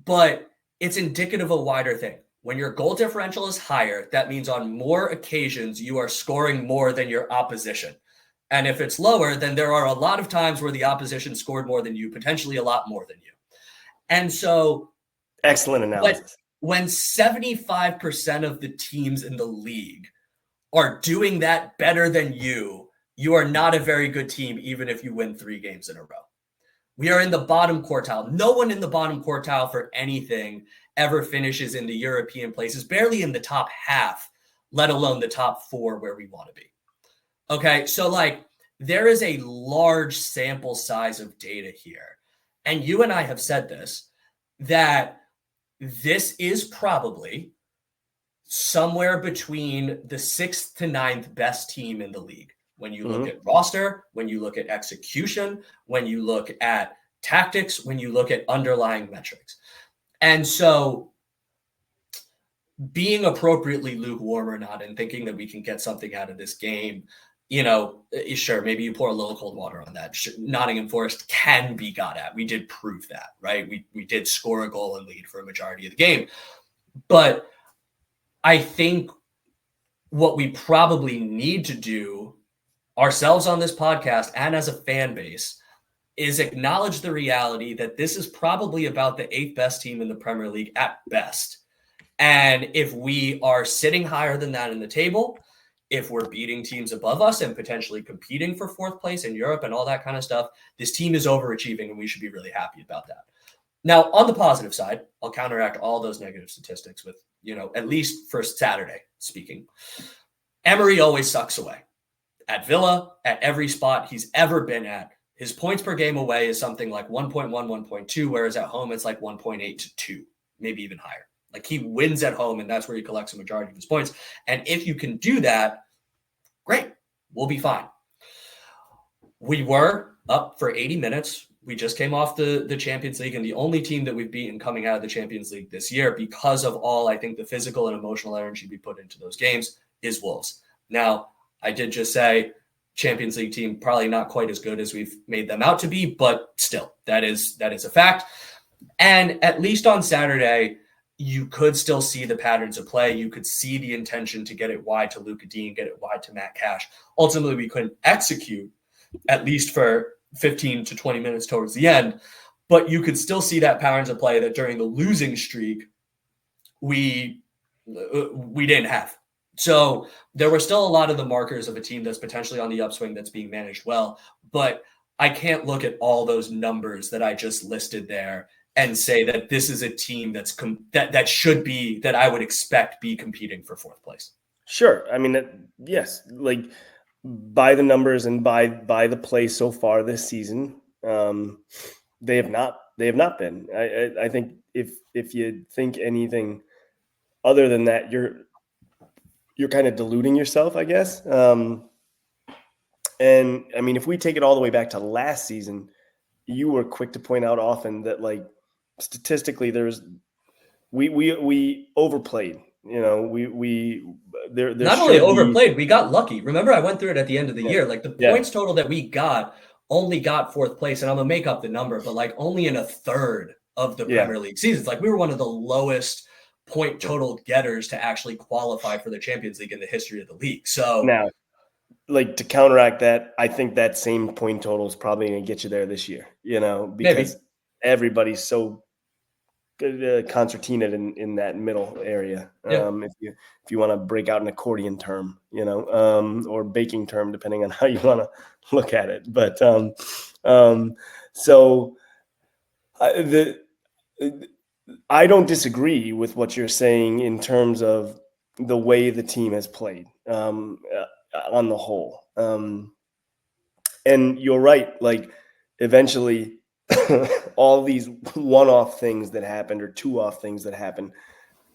but it's indicative of a wider thing. When your goal differential is higher, that means on more occasions you are scoring more than your opposition. And if it's lower, then there are a lot of times where the opposition scored more than you, potentially a lot more than you. And so excellent analysis. When 75% of the teams in the league are doing that better than you are not a very good team, even if you win 3 games in a row. We are in the bottom quartile. No one in the bottom quartile for anything ever finishes in the European places, barely in the top half, let alone the top 4 where we want to be. Okay, so there is a large sample size of data here. And you and I have said this, that this is probably somewhere between the 6th to 9th best team in the league. when you look at roster, when you look at execution, when you look at tactics, when you look at underlying metrics. And so being appropriately lukewarm or not and thinking that we can get something out of this game, sure, maybe you pour a little cold water on that. Nottingham Forest can be got at. We did prove that, right? We did score a goal and lead for a majority of the game. But I think what we probably need to do ourselves on this podcast and as a fan base is acknowledge the reality that this is probably about the 8th best team in the Premier League at best. And if we are sitting higher than that in the table, if we're beating teams above us and potentially competing for 4th place in Europe and all that kind of stuff, this team is overachieving and we should be really happy about that. Now, on the positive side, I'll counteract all those negative statistics with, at least for Saturday speaking, Emery always sucks away. At Villa, at every spot he's ever been at, his points per game away is something like 1.1, 1.2, whereas at home it's like 1.8 to 2, maybe even higher. Like he wins at home and that's where he collects a majority of his points. And if you can do that, great, we'll be fine. We were up for 80 minutes. We just came off the Champions League, and the only team that we've beaten coming out of the Champions League this year, because of all, I think, the physical and emotional energy we put into those games, is Wolves. Now, I did just say Champions League team probably not quite as good as we've made them out to be, but still, that is a fact. And at least on Saturday, you could still see the patterns of play. You could see the intention to get it wide to Luka Dean, get it wide to Matt Cash. Ultimately, we couldn't execute, at least for 15 to 20 minutes towards the end, but you could still see that patterns of play that during the losing streak, we didn't have. So there were still a lot of the markers of a team that's potentially on the upswing that's being managed well, but I can't look at all those numbers that I just listed there and say that this is a team that should be, that I would expect be competing for 4th place. Sure. I mean, yes, like by the numbers and by the play so far this season, they have not been. I think if you think anything other than that, you're kind of deluding yourself, I guess. And I mean, if we take it all the way back to last season, you were quick to point out often that, like, statistically we overplayed. We not only overplayed, we got lucky. Remember, I went through it at the end of the year. Like the points total that we only got 4th place, and I'm gonna make up the number, but like only in a third of the Premier League seasons. Like we were one of the lowest point total getters to actually qualify for the Champions League in the history of the league. So now, like, to counteract that, I think that same point total is probably going to get you there this year, because everybody's so concertinaed in that middle area. If you want to break out an accordion term, or baking term, depending on how you want to look at it. But so I don't disagree with what you're saying in terms of the way the team has played on the whole. And you're right. Like, eventually all these one-off things that happened or two-off things that happen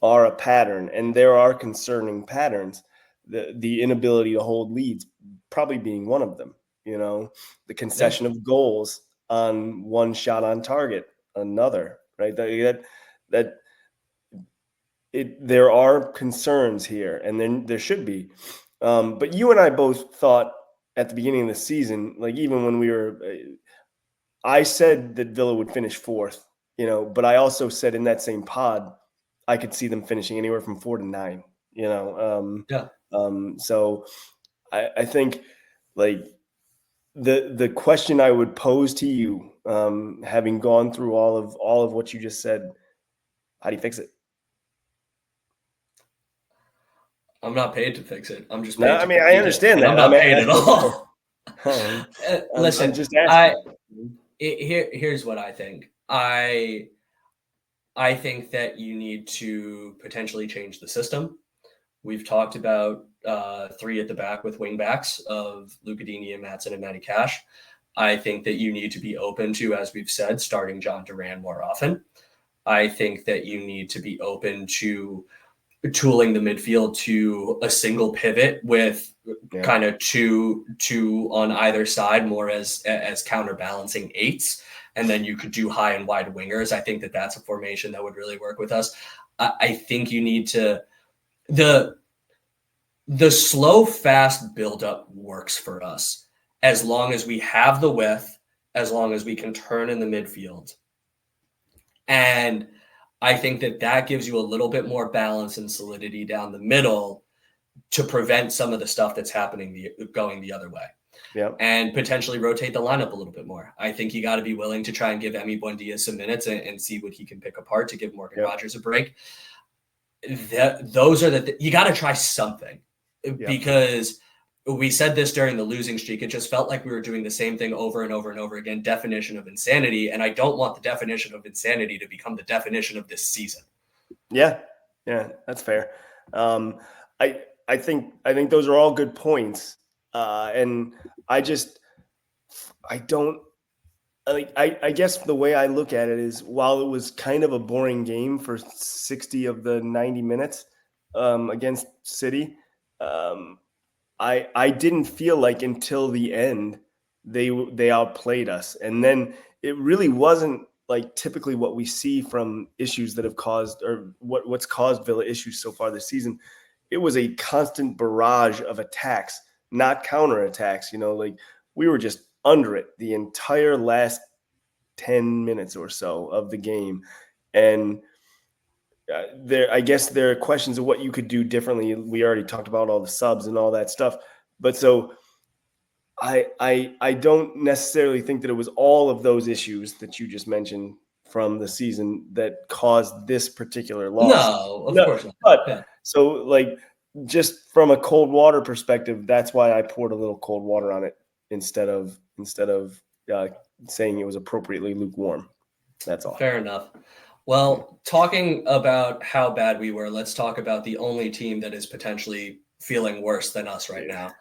are a pattern, and there are concerning patterns. The inability to hold leads probably being one of them. The concession of goals on one shot on target, another, right? There are concerns here, and then there should be. But you and I both thought at the beginning of the season, like even when we were, I said that Villa would finish 4th, but I also said in that same pod, I could see them finishing anywhere from 4 to 9, So I think, like, the question I would pose to you, having gone through all of what you just said, how do you fix it? I'm not paid to fix it. I'm just paid. I mean, I understand that. I'm not paid at all. Listen, I'm just asking. Here's what I think. I think that you need to potentially change the system. We've talked about 3 at the back with wing backs of Luka Dini and Maatsen and Matty Cash. I think that you need to be open to, as we've said, starting John Duran more often. I think that you need to be open to tooling the midfield to a single pivot with kind of two on either side, more as counterbalancing eights. And then you could do high and wide wingers. I think that's a formation that would really work with us. I think you need to the slow, fast buildup works for us as long as we have the width, as long as we can turn in the midfield. And I think that gives you a little bit more balance and solidity down the middle to prevent some of the stuff that's happening going the other way. Yep. And potentially rotate the lineup a little bit more. I think you got to be willing to try and give Emi Buendia some minutes and see what he can pick apart to give Morgan Rogers a break. Those are you got to try something because we said this during the losing streak. It just felt like we were doing the same thing over and over and over again. Definition of insanity. And I don't want the definition of insanity to become the definition of this season. Yeah, that's fair. I think those are all good points. And I guess the way I look at it is, while it was kind of a boring game for 60 of the 90 minutes against City, I didn't feel like until the end they outplayed us. And then it really wasn't like typically what we see from issues that have caused, or what's caused Villa issues so far this season. It was a constant barrage of attacks, not counterattacks. Like we were just under it the entire last 10 minutes or so of the game. And I guess there are questions of what you could do differently. We already talked about all the subs and all that stuff. But so I don't necessarily think that it was all of those issues that you just mentioned from the season that caused this particular loss. No, of course not. But so, like, just from a cold water perspective, that's why I poured a little cold water on it instead of saying it was appropriately lukewarm. That's all. Fair enough. Well, talking about how bad we were, let's talk about the only team that is potentially feeling worse than us right now.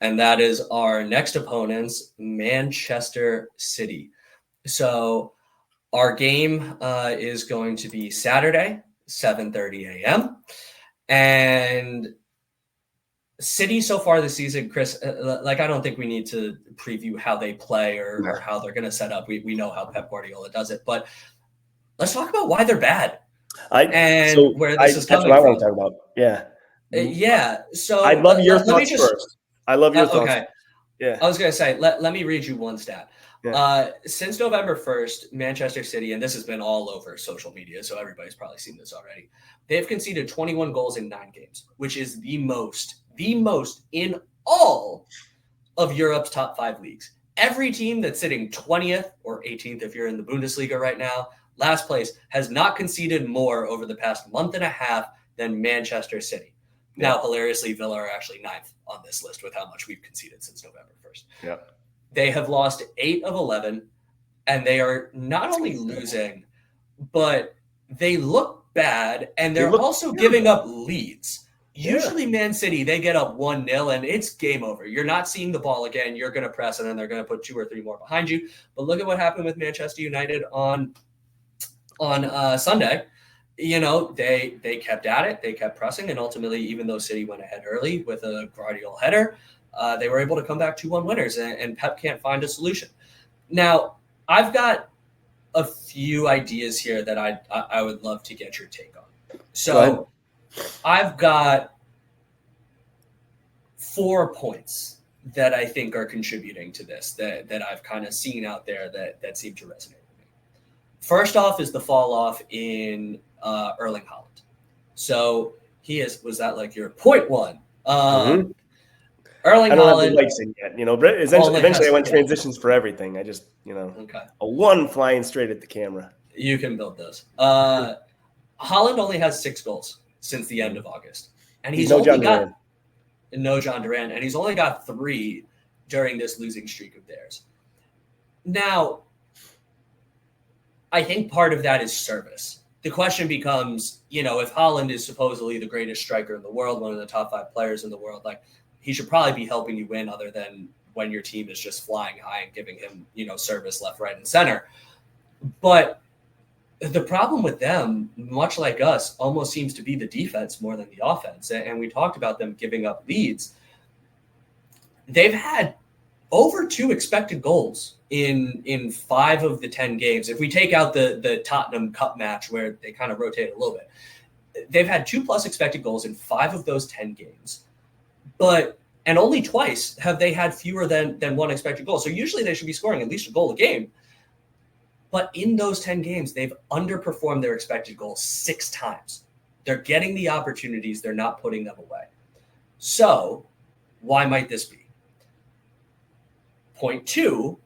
And that is our next opponents, Manchester City. So our game is going to be Saturday, 7:30 a.m. And City so far this season, Chris, I don't think we need to preview how they play or how they're going to set up. We know how Pep Guardiola does it. But let's talk about why they're bad where this is coming from. That's what I want to talk about. Yeah. So I'd love your thoughts first. I love your thoughts. Okay. Yeah. I was going to say, let me read you one stat. Yeah. Since November 1st, Manchester City, and this has been all over social media, so everybody's probably seen this already. They've conceded 21 goals in 9 games, which is the most in all of Europe's top 5 leagues. Every team that's sitting 20th or 18th, if you're in the Bundesliga right now, last place, has not conceded more over the past month and a half than Manchester City. Yeah. Now, hilariously, Villa are actually 9th on this list with how much we've conceded since November 1st. Yeah. They have lost 8 of 11, and they are not only losing, but they look bad, and they're also giving up leads. Usually, Man City, they get up 1-0, and it's game over. You're not seeing the ball again. You're going to press, and then they're going to put 2 or 3 more behind you. But look at what happened with Manchester United on Sunday. They kept at it. They kept pressing, and ultimately, even though City went ahead early with a Guardiola header, they were able to come back 2-1 winners, and Pep can't find a solution. Now, I've got a few ideas here that I would love to get your take on. So I've got 4 points that I think are contributing to this that I've kind of seen out there that seem to resonate with me. First off is the fall off in Erling Haaland. So was that like your point one? Erling I don't Haaland. have the likes in yet, but eventually I went transitions for everything. I just, a 1 flying straight at the camera. You can build those. Haaland only has 6 goals since the end of August. And he's only got no John Duran, and he's only got 3 during this losing streak of theirs. Now, I think part of that is service. The question becomes, if Haaland is supposedly the greatest striker in the world, one of the top 5 players in the world, he should probably be helping you win, other than when your team is just flying high and giving him, service left, right, and center. But The problem with them, much like us, almost seems to be the defense more than the offense. And we talked about them giving up leads. They've had over 2 expected goals in 5 of the 10 games. If we take out the Tottenham Cup match where they kind of rotate a little bit, they've had 2+ expected goals in 5 of those 10 games. And only twice have they had fewer than 1 expected goal. So usually they should be scoring at least a goal a game. But in those 10 games, they've underperformed their expected goals 6 times. They're getting the opportunities, they're not putting them away. So why might this be? Point 2,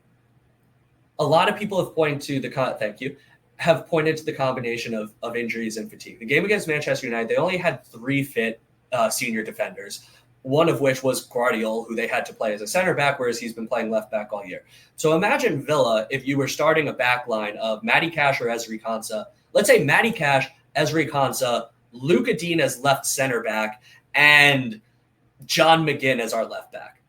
a lot of people have pointed to the combination of injuries and fatigue. The game against Manchester United, they only had 3 fit senior defenders, one of which was Guardiola, who they had to play as a center back, whereas he's been playing left back all year. So imagine Villa if you were starting a back line of Matty Cash or Ezri Konsa. Let's say Matty Cash, Ezri Konsa, Luca Dean as left center back, and John McGinn as our left back.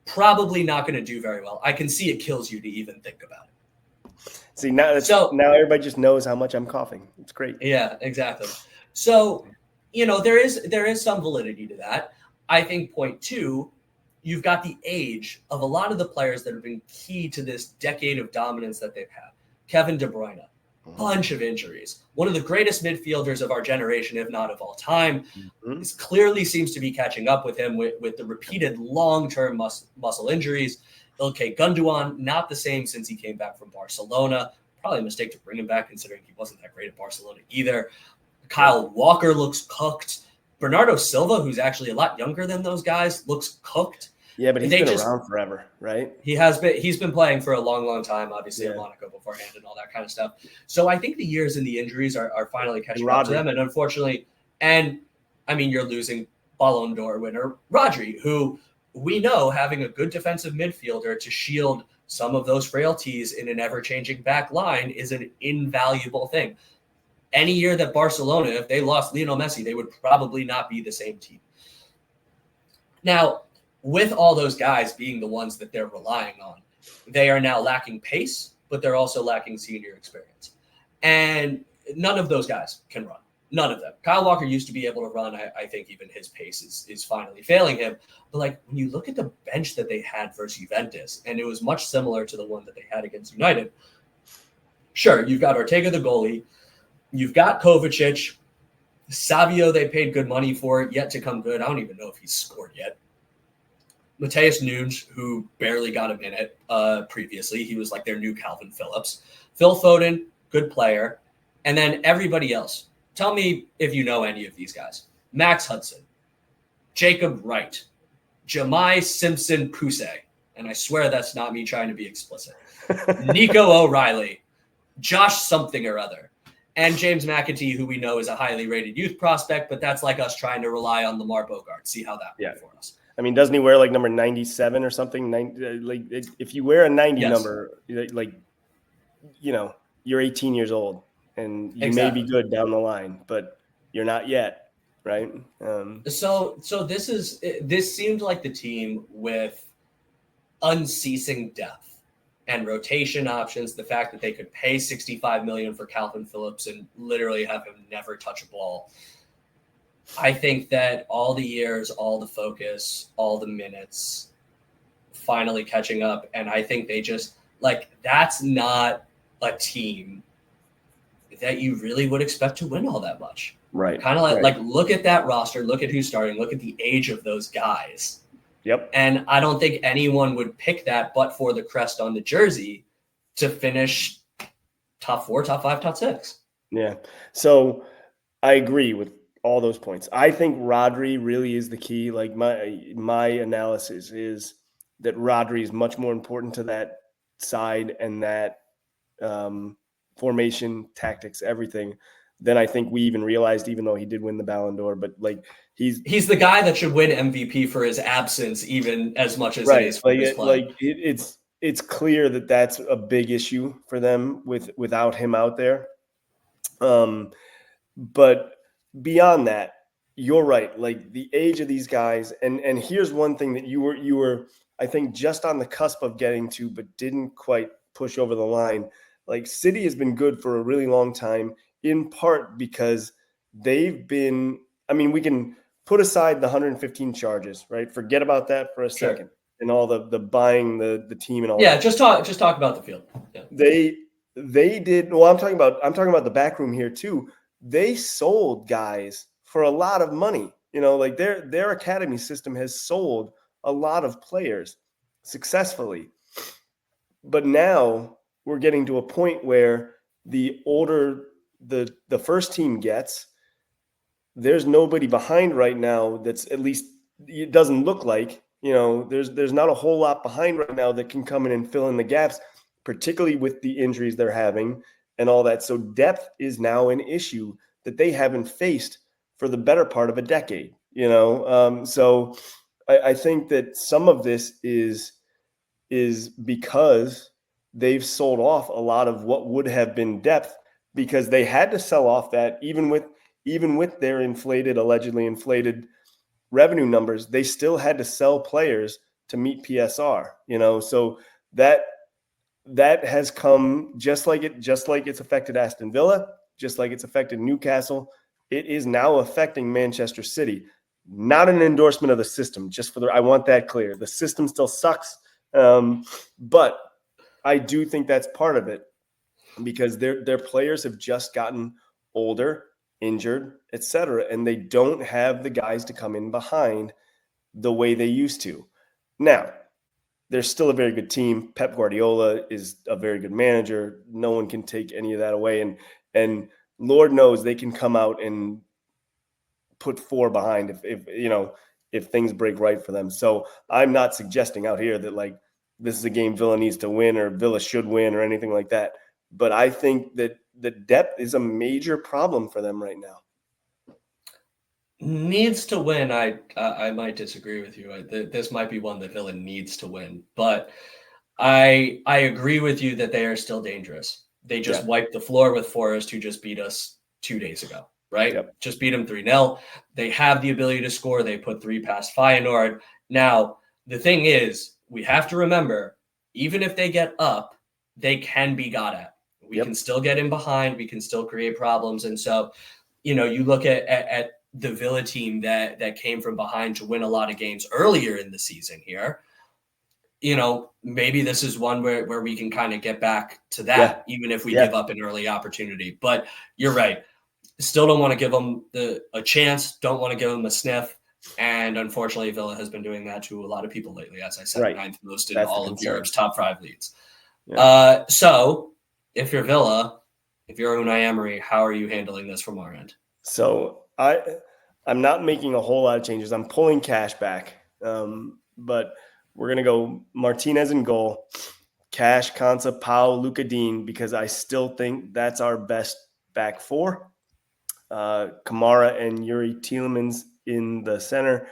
Probably not going to do very well. I can see it kills you to even think about it. See, now everybody just knows how much I'm coughing. It's great. Yeah, exactly. So, there is some validity to that. I think point 2, you've got the age of a lot of the players that have been key to this decade of dominance that they've had. Kevin De Bruyne, bunch of injuries. One of the greatest midfielders of our generation, if not of all time. This clearly seems to be catching up with him with the repeated long-term muscle injuries. Ilkay Gundogan, not the same since he came back from Barcelona. Probably a mistake to bring him back considering he wasn't that great at Barcelona either. Kyle Walker looks cooked. Bernardo Silva, who's actually a lot younger than those guys, looks cooked. Yeah, but he's been around forever, right? He's been playing for a long, long time, obviously in Monaco beforehand and all that kind of stuff. So I think the years and the injuries are finally catching up to them. And unfortunately, you're losing Ballon d'Or winner Rodri, who we know having a good defensive midfielder to shield some of those frailties in an ever-changing back line is an invaluable thing. Any year that Barcelona, if they lost Lionel Messi, they would probably not be the same team. Now, with all those guys being the ones that they're relying on, they are now lacking pace, but they're also lacking senior experience. And none of those guys can run. None of them. Kyle Walker used to be able to run. I think even his pace is finally failing him. But when you look at the bench that they had versus Juventus, and it was much similar to the one that they had against United. Sure, you've got Ortega, the goalie. You've got Kovacic. Savio, they paid good money for, yet to come good. I don't even know if he's scored yet. Mateus Nunes, who barely got a minute previously. He was like their new Calvin Phillips. Phil Foden, good player. And then everybody else. Tell me if you know any of these guys. Max Hudson, Jacob Wright, Jemai Simpson-Poussey, and I swear that's not me trying to be explicit. Nico O'Reilly, Josh something or other. And James McAtee, who we know is a highly rated youth prospect, but that's like us trying to rely on Lamar Bogart. See how that went for us. I mean, doesn't he wear number 97 or something? If you wear a 90 number, you're 18 years old and you may be good down the line, but you're not yet, right? So this seemed like the team with unceasing depth and rotation options, the fact that they could pay $65 million for Calvin Phillips and literally have him never touch a ball. I think that all the years, all the focus, all the minutes finally catching up. And I think they just that's not a team that you really would expect to win all that much. Right. Kind of like look at that roster, look at who's starting, look at the age of those guys. Yep. And I don't think anyone would pick that but for the crest on the jersey to finish top 4, top 5, top 6. Yeah. So I agree with all those points. I think Rodri really is the key. My analysis is that Rodri is much more important to that side and that formation, tactics, everything than I think we even realized, even though he did win the Ballon d'Or. But he's the guy that should win MVP for his absence, even as much as it is for his play. It's clear that that's a big issue for them without him out there. But beyond that, you're right. The age of these guys, and here's one thing that you were I think just on the cusp of getting to, but didn't quite push over the line. Like City has been good for a really long time, in part because they've been, I mean, we can put aside the 115 charges, right? Forget about that for a Sure. second and all the buying the team and all Yeah, that. just talk about the field. Yeah. They did, well, I'm talking about the back room here too. They sold guys for a lot of money. You know, like their academy system has sold a lot of players successfully. But now we're getting to a point where the older the first team gets, there's nobody behind right now that's, at least it doesn't look like, there's not a whole lot behind right now that can come in and fill in the gaps, particularly with the injuries they're having and all that. So depth is now an issue that they haven't faced for the better part of a decade, so I think that some of this is because they've sold off a lot of what would have been depth, because they had to sell off that, even with their allegedly inflated revenue numbers, they still had to sell players to meet PSR, so that has come, just like it's affected Aston Villa, just like it's affected Newcastle. It is now affecting Manchester City. Not an endorsement of the system, I want that clear. The system still sucks. But I do think that's part of it, because their players have just gotten older, injured, etc., and they don't have the guys to come in behind the way they used to. Now, they're still a very good team. Pep Guardiola is a very good manager. No one can take any of that away, and Lord knows they can come out and put 4 behind if things break right for them. So I'm not suggesting out here that like this is a game Villa needs to win or Villa should win or anything like that. But I think that the depth is a major problem for them right now. Needs to win. I might disagree with you. This might be one that Villa needs to win, but I agree with you that they are still dangerous. They just wiped the floor with Forest, who just beat us 2 days ago, right? Yep. Just beat them 3-0. They have the ability to score. They put 3 past Feyenoord. Now, the thing is, we have to remember, even if they get up, they can be got at. We can still get in behind. We can still create problems. And so, you look at the Villa team that came from behind to win a lot of games earlier in the season here. Maybe this is one where we can kind of get back to that, even if we give up an early opportunity. But you're right. Still don't want to give them a chance. Don't want to give them a sniff. And unfortunately, Villa has been doing that to a lot of people lately. As I said, 9th most in all of Europe's top 5 leagues. Yeah. So if you're Villa, if you're Unai Emery, how are you handling this from our end? So I'm not making a whole lot of changes. I'm pulling Cash back, but we're going to go Martinez in goal, Cash, Konsa, Pau, Luka Dean, because I still think that's our best back 4. Kamara and Yuri Tielemans in the center.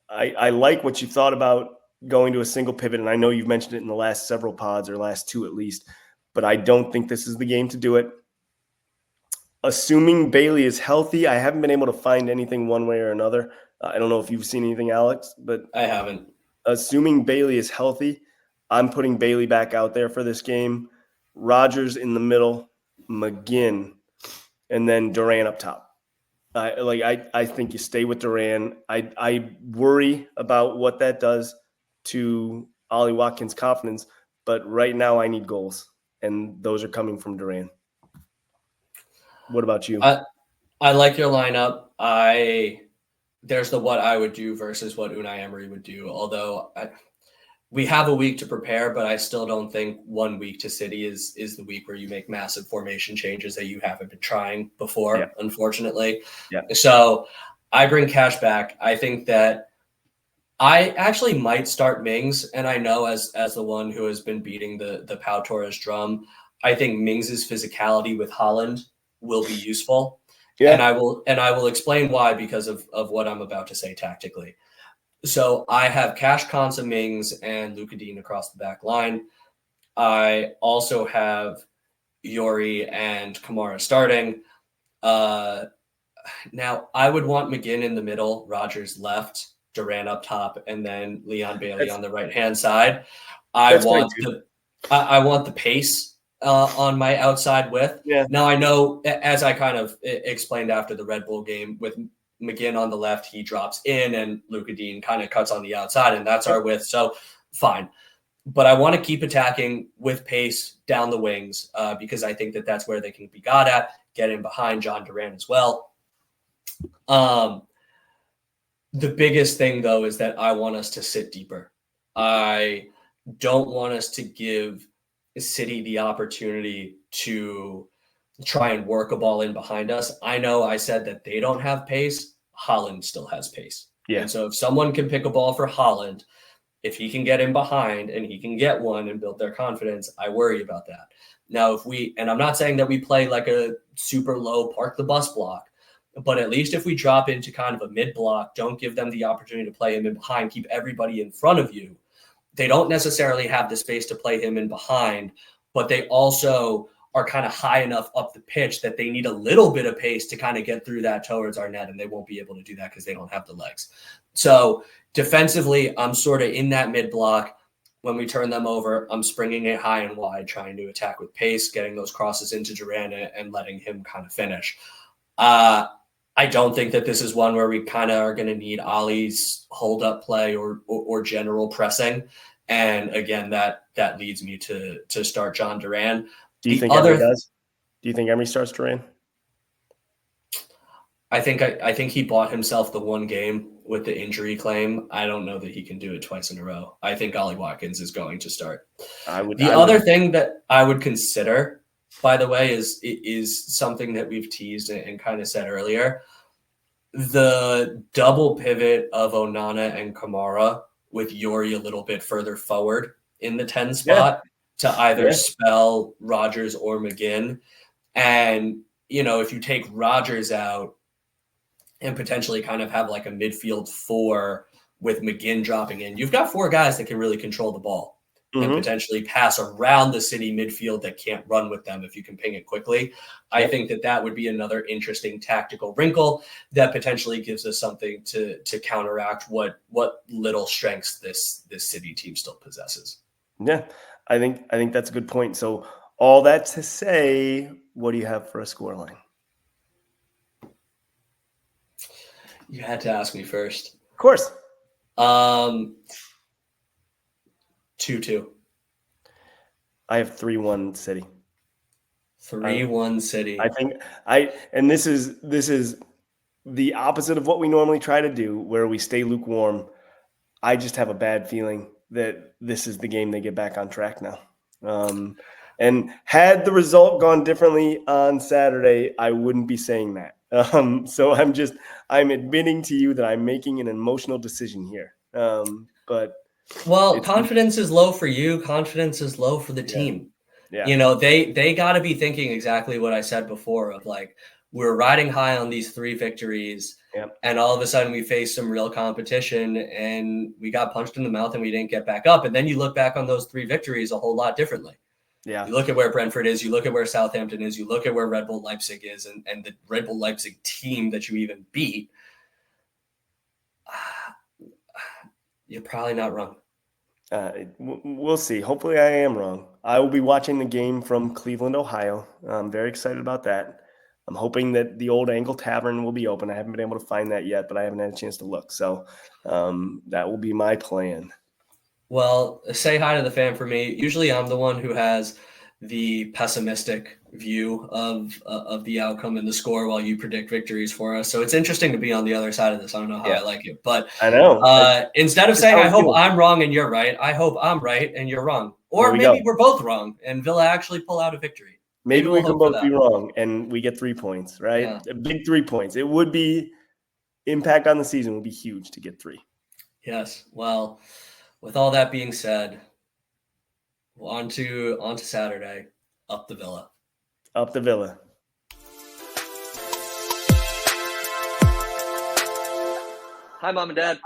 I like what you thought about going to a single pivot, and I know you've mentioned it in the last several pods, or last 2 at least, but I don't think this is the game to do it. Assuming Bailey is healthy, I haven't been able to find anything one way or another. I don't know if you've seen anything, Alex, but I haven't. Assuming Bailey is healthy, I'm putting Bailey back out there for this game. Rodgers in the middle, McGinn, and then Duran up top. I think you stay with Duran. I worry about what that does to Ollie Watkins' confidence, but right now I need goals, and those are coming from Duran. What about you? I like your lineup. There's the what I would do versus what Unai Emery would do. Although we have a week to prepare, but I still don't think 1 week to City is the week where you make massive formation changes that you haven't been trying before, unfortunately. Yeah. So I bring Cash back. I think that I actually might start Mings, and I know as the one who has been beating the Pau Torres drum, I think Mings's physicality with Haaland will be useful. Yeah. And I will explain why, because of what I'm about to say tactically. So I have Cash, Konsa, Mings, and Luka Dean across the back line. I also have Yori and Kamara starting. Now I would want McGinn in the middle, Rodgers left, Duran up top, and then Leon Bailey on the right-hand side. I want the pace on my outside with. Yeah. Now I know, as I kind of explained after the Red Bull game, with McGinn on the left, he drops in, and Luka Dean kind of cuts on the outside, and that's our width. So fine. But I want to keep attacking with pace down the wings because I think that that's where they can be got at, get in behind John Durant as well. The biggest thing, though, is that I want us to sit deeper. I don't want us to give City the opportunity to try and work a ball in behind us. I know I said that they don't have pace. Holland still has pace. Yeah. And so if someone can pick a ball for Holland, if he can get in behind and he can get one and build their confidence, I worry about that. Now, and I'm not saying that we play like a super low park the bus block, but at least if we drop into kind of a mid block, don't give them the opportunity to play him in behind, keep everybody in front of you. They don't necessarily have the space to play him in behind, but they also are kind of high enough up the pitch that they need a little bit of pace to kind of get through that towards our net, and they won't be able to do that because they don't have the legs. So defensively, I'm sort of in that mid block. When we turn them over, I'm springing it high and wide, trying to attack with pace, getting those crosses into Durant and letting him kind of finish. I don't think that this is one where we kind of are going to need Ali's hold-up play or general pressing. And again, that leads me to start John Durant. Do you think Emery does? Do you think Emery starts Durant? I think he bought himself the one game with the injury claim. I don't know that he can do it twice in a row. I think Ollie Watkins is going to start. The other thing that I would consider, by the way, is something that we've teased and kind of said earlier. The double pivot of Onana and Kamara with Yori a little bit further forward in the 10 spot to either spell Rodgers or McGinn. And, if you take Rodgers out and potentially kind of have like a midfield 4 with McGinn dropping in, you've got 4 guys that can really control the ball and potentially pass around the City midfield that can't run with them if you can ping it quickly. I think that would be another interesting tactical wrinkle that potentially gives us something to counteract what little strengths this City team still possesses. Yeah, I think that's a good point. So all that to say, what do you have for a scoreline? You had to ask me first. Of course. 2-2. I have 3-1 City. 3-1 City. I think and this is the opposite of what we normally try to do, where we stay lukewarm. I just have a bad feeling that this is the game they get back on track now. And had the result gone differently on Saturday, I wouldn't be saying that. So I'm admitting to you that I'm making an emotional decision here. But confidence is low for you. Confidence is low for the team. Yeah. They got to be thinking exactly what I said before of like, we're riding high on these 3 victories. Yep. And all of a sudden we face some real competition and we got punched in the mouth and we didn't get back up. And then you look back on those 3 victories a whole lot differently. Yeah. You look at where Brentford is, you look at where Southampton is, you look at where Red Bull Leipzig is and the Red Bull Leipzig team that you even beat. You're probably not wrong. We'll see. Hopefully I am wrong. I will be watching the game from Cleveland, Ohio. I'm very excited about that. I'm hoping that the old Angle Tavern will be open. I haven't been able to find that yet, but I haven't had a chance to look. So that will be my plan. Well, say hi to the fan for me. Usually I'm the one who has the pessimistic view of the outcome and the score while you predict victories for us. So it's interesting to be on the other side of this. I don't know how I like it, but I know. Instead of saying, I hope I'm wrong and you're right, I hope I'm right and you're wrong. Or maybe we're both wrong and Villa actually pull out a victory. Maybe we can both be wrong and we get 3 points, right? Yeah. A big 3 points. It would be impact on the season would be huge to get 3. Yes. Well, with all that being said, on to Saturday, up the Villa. Up the Villa. Hi, Mom and Dad.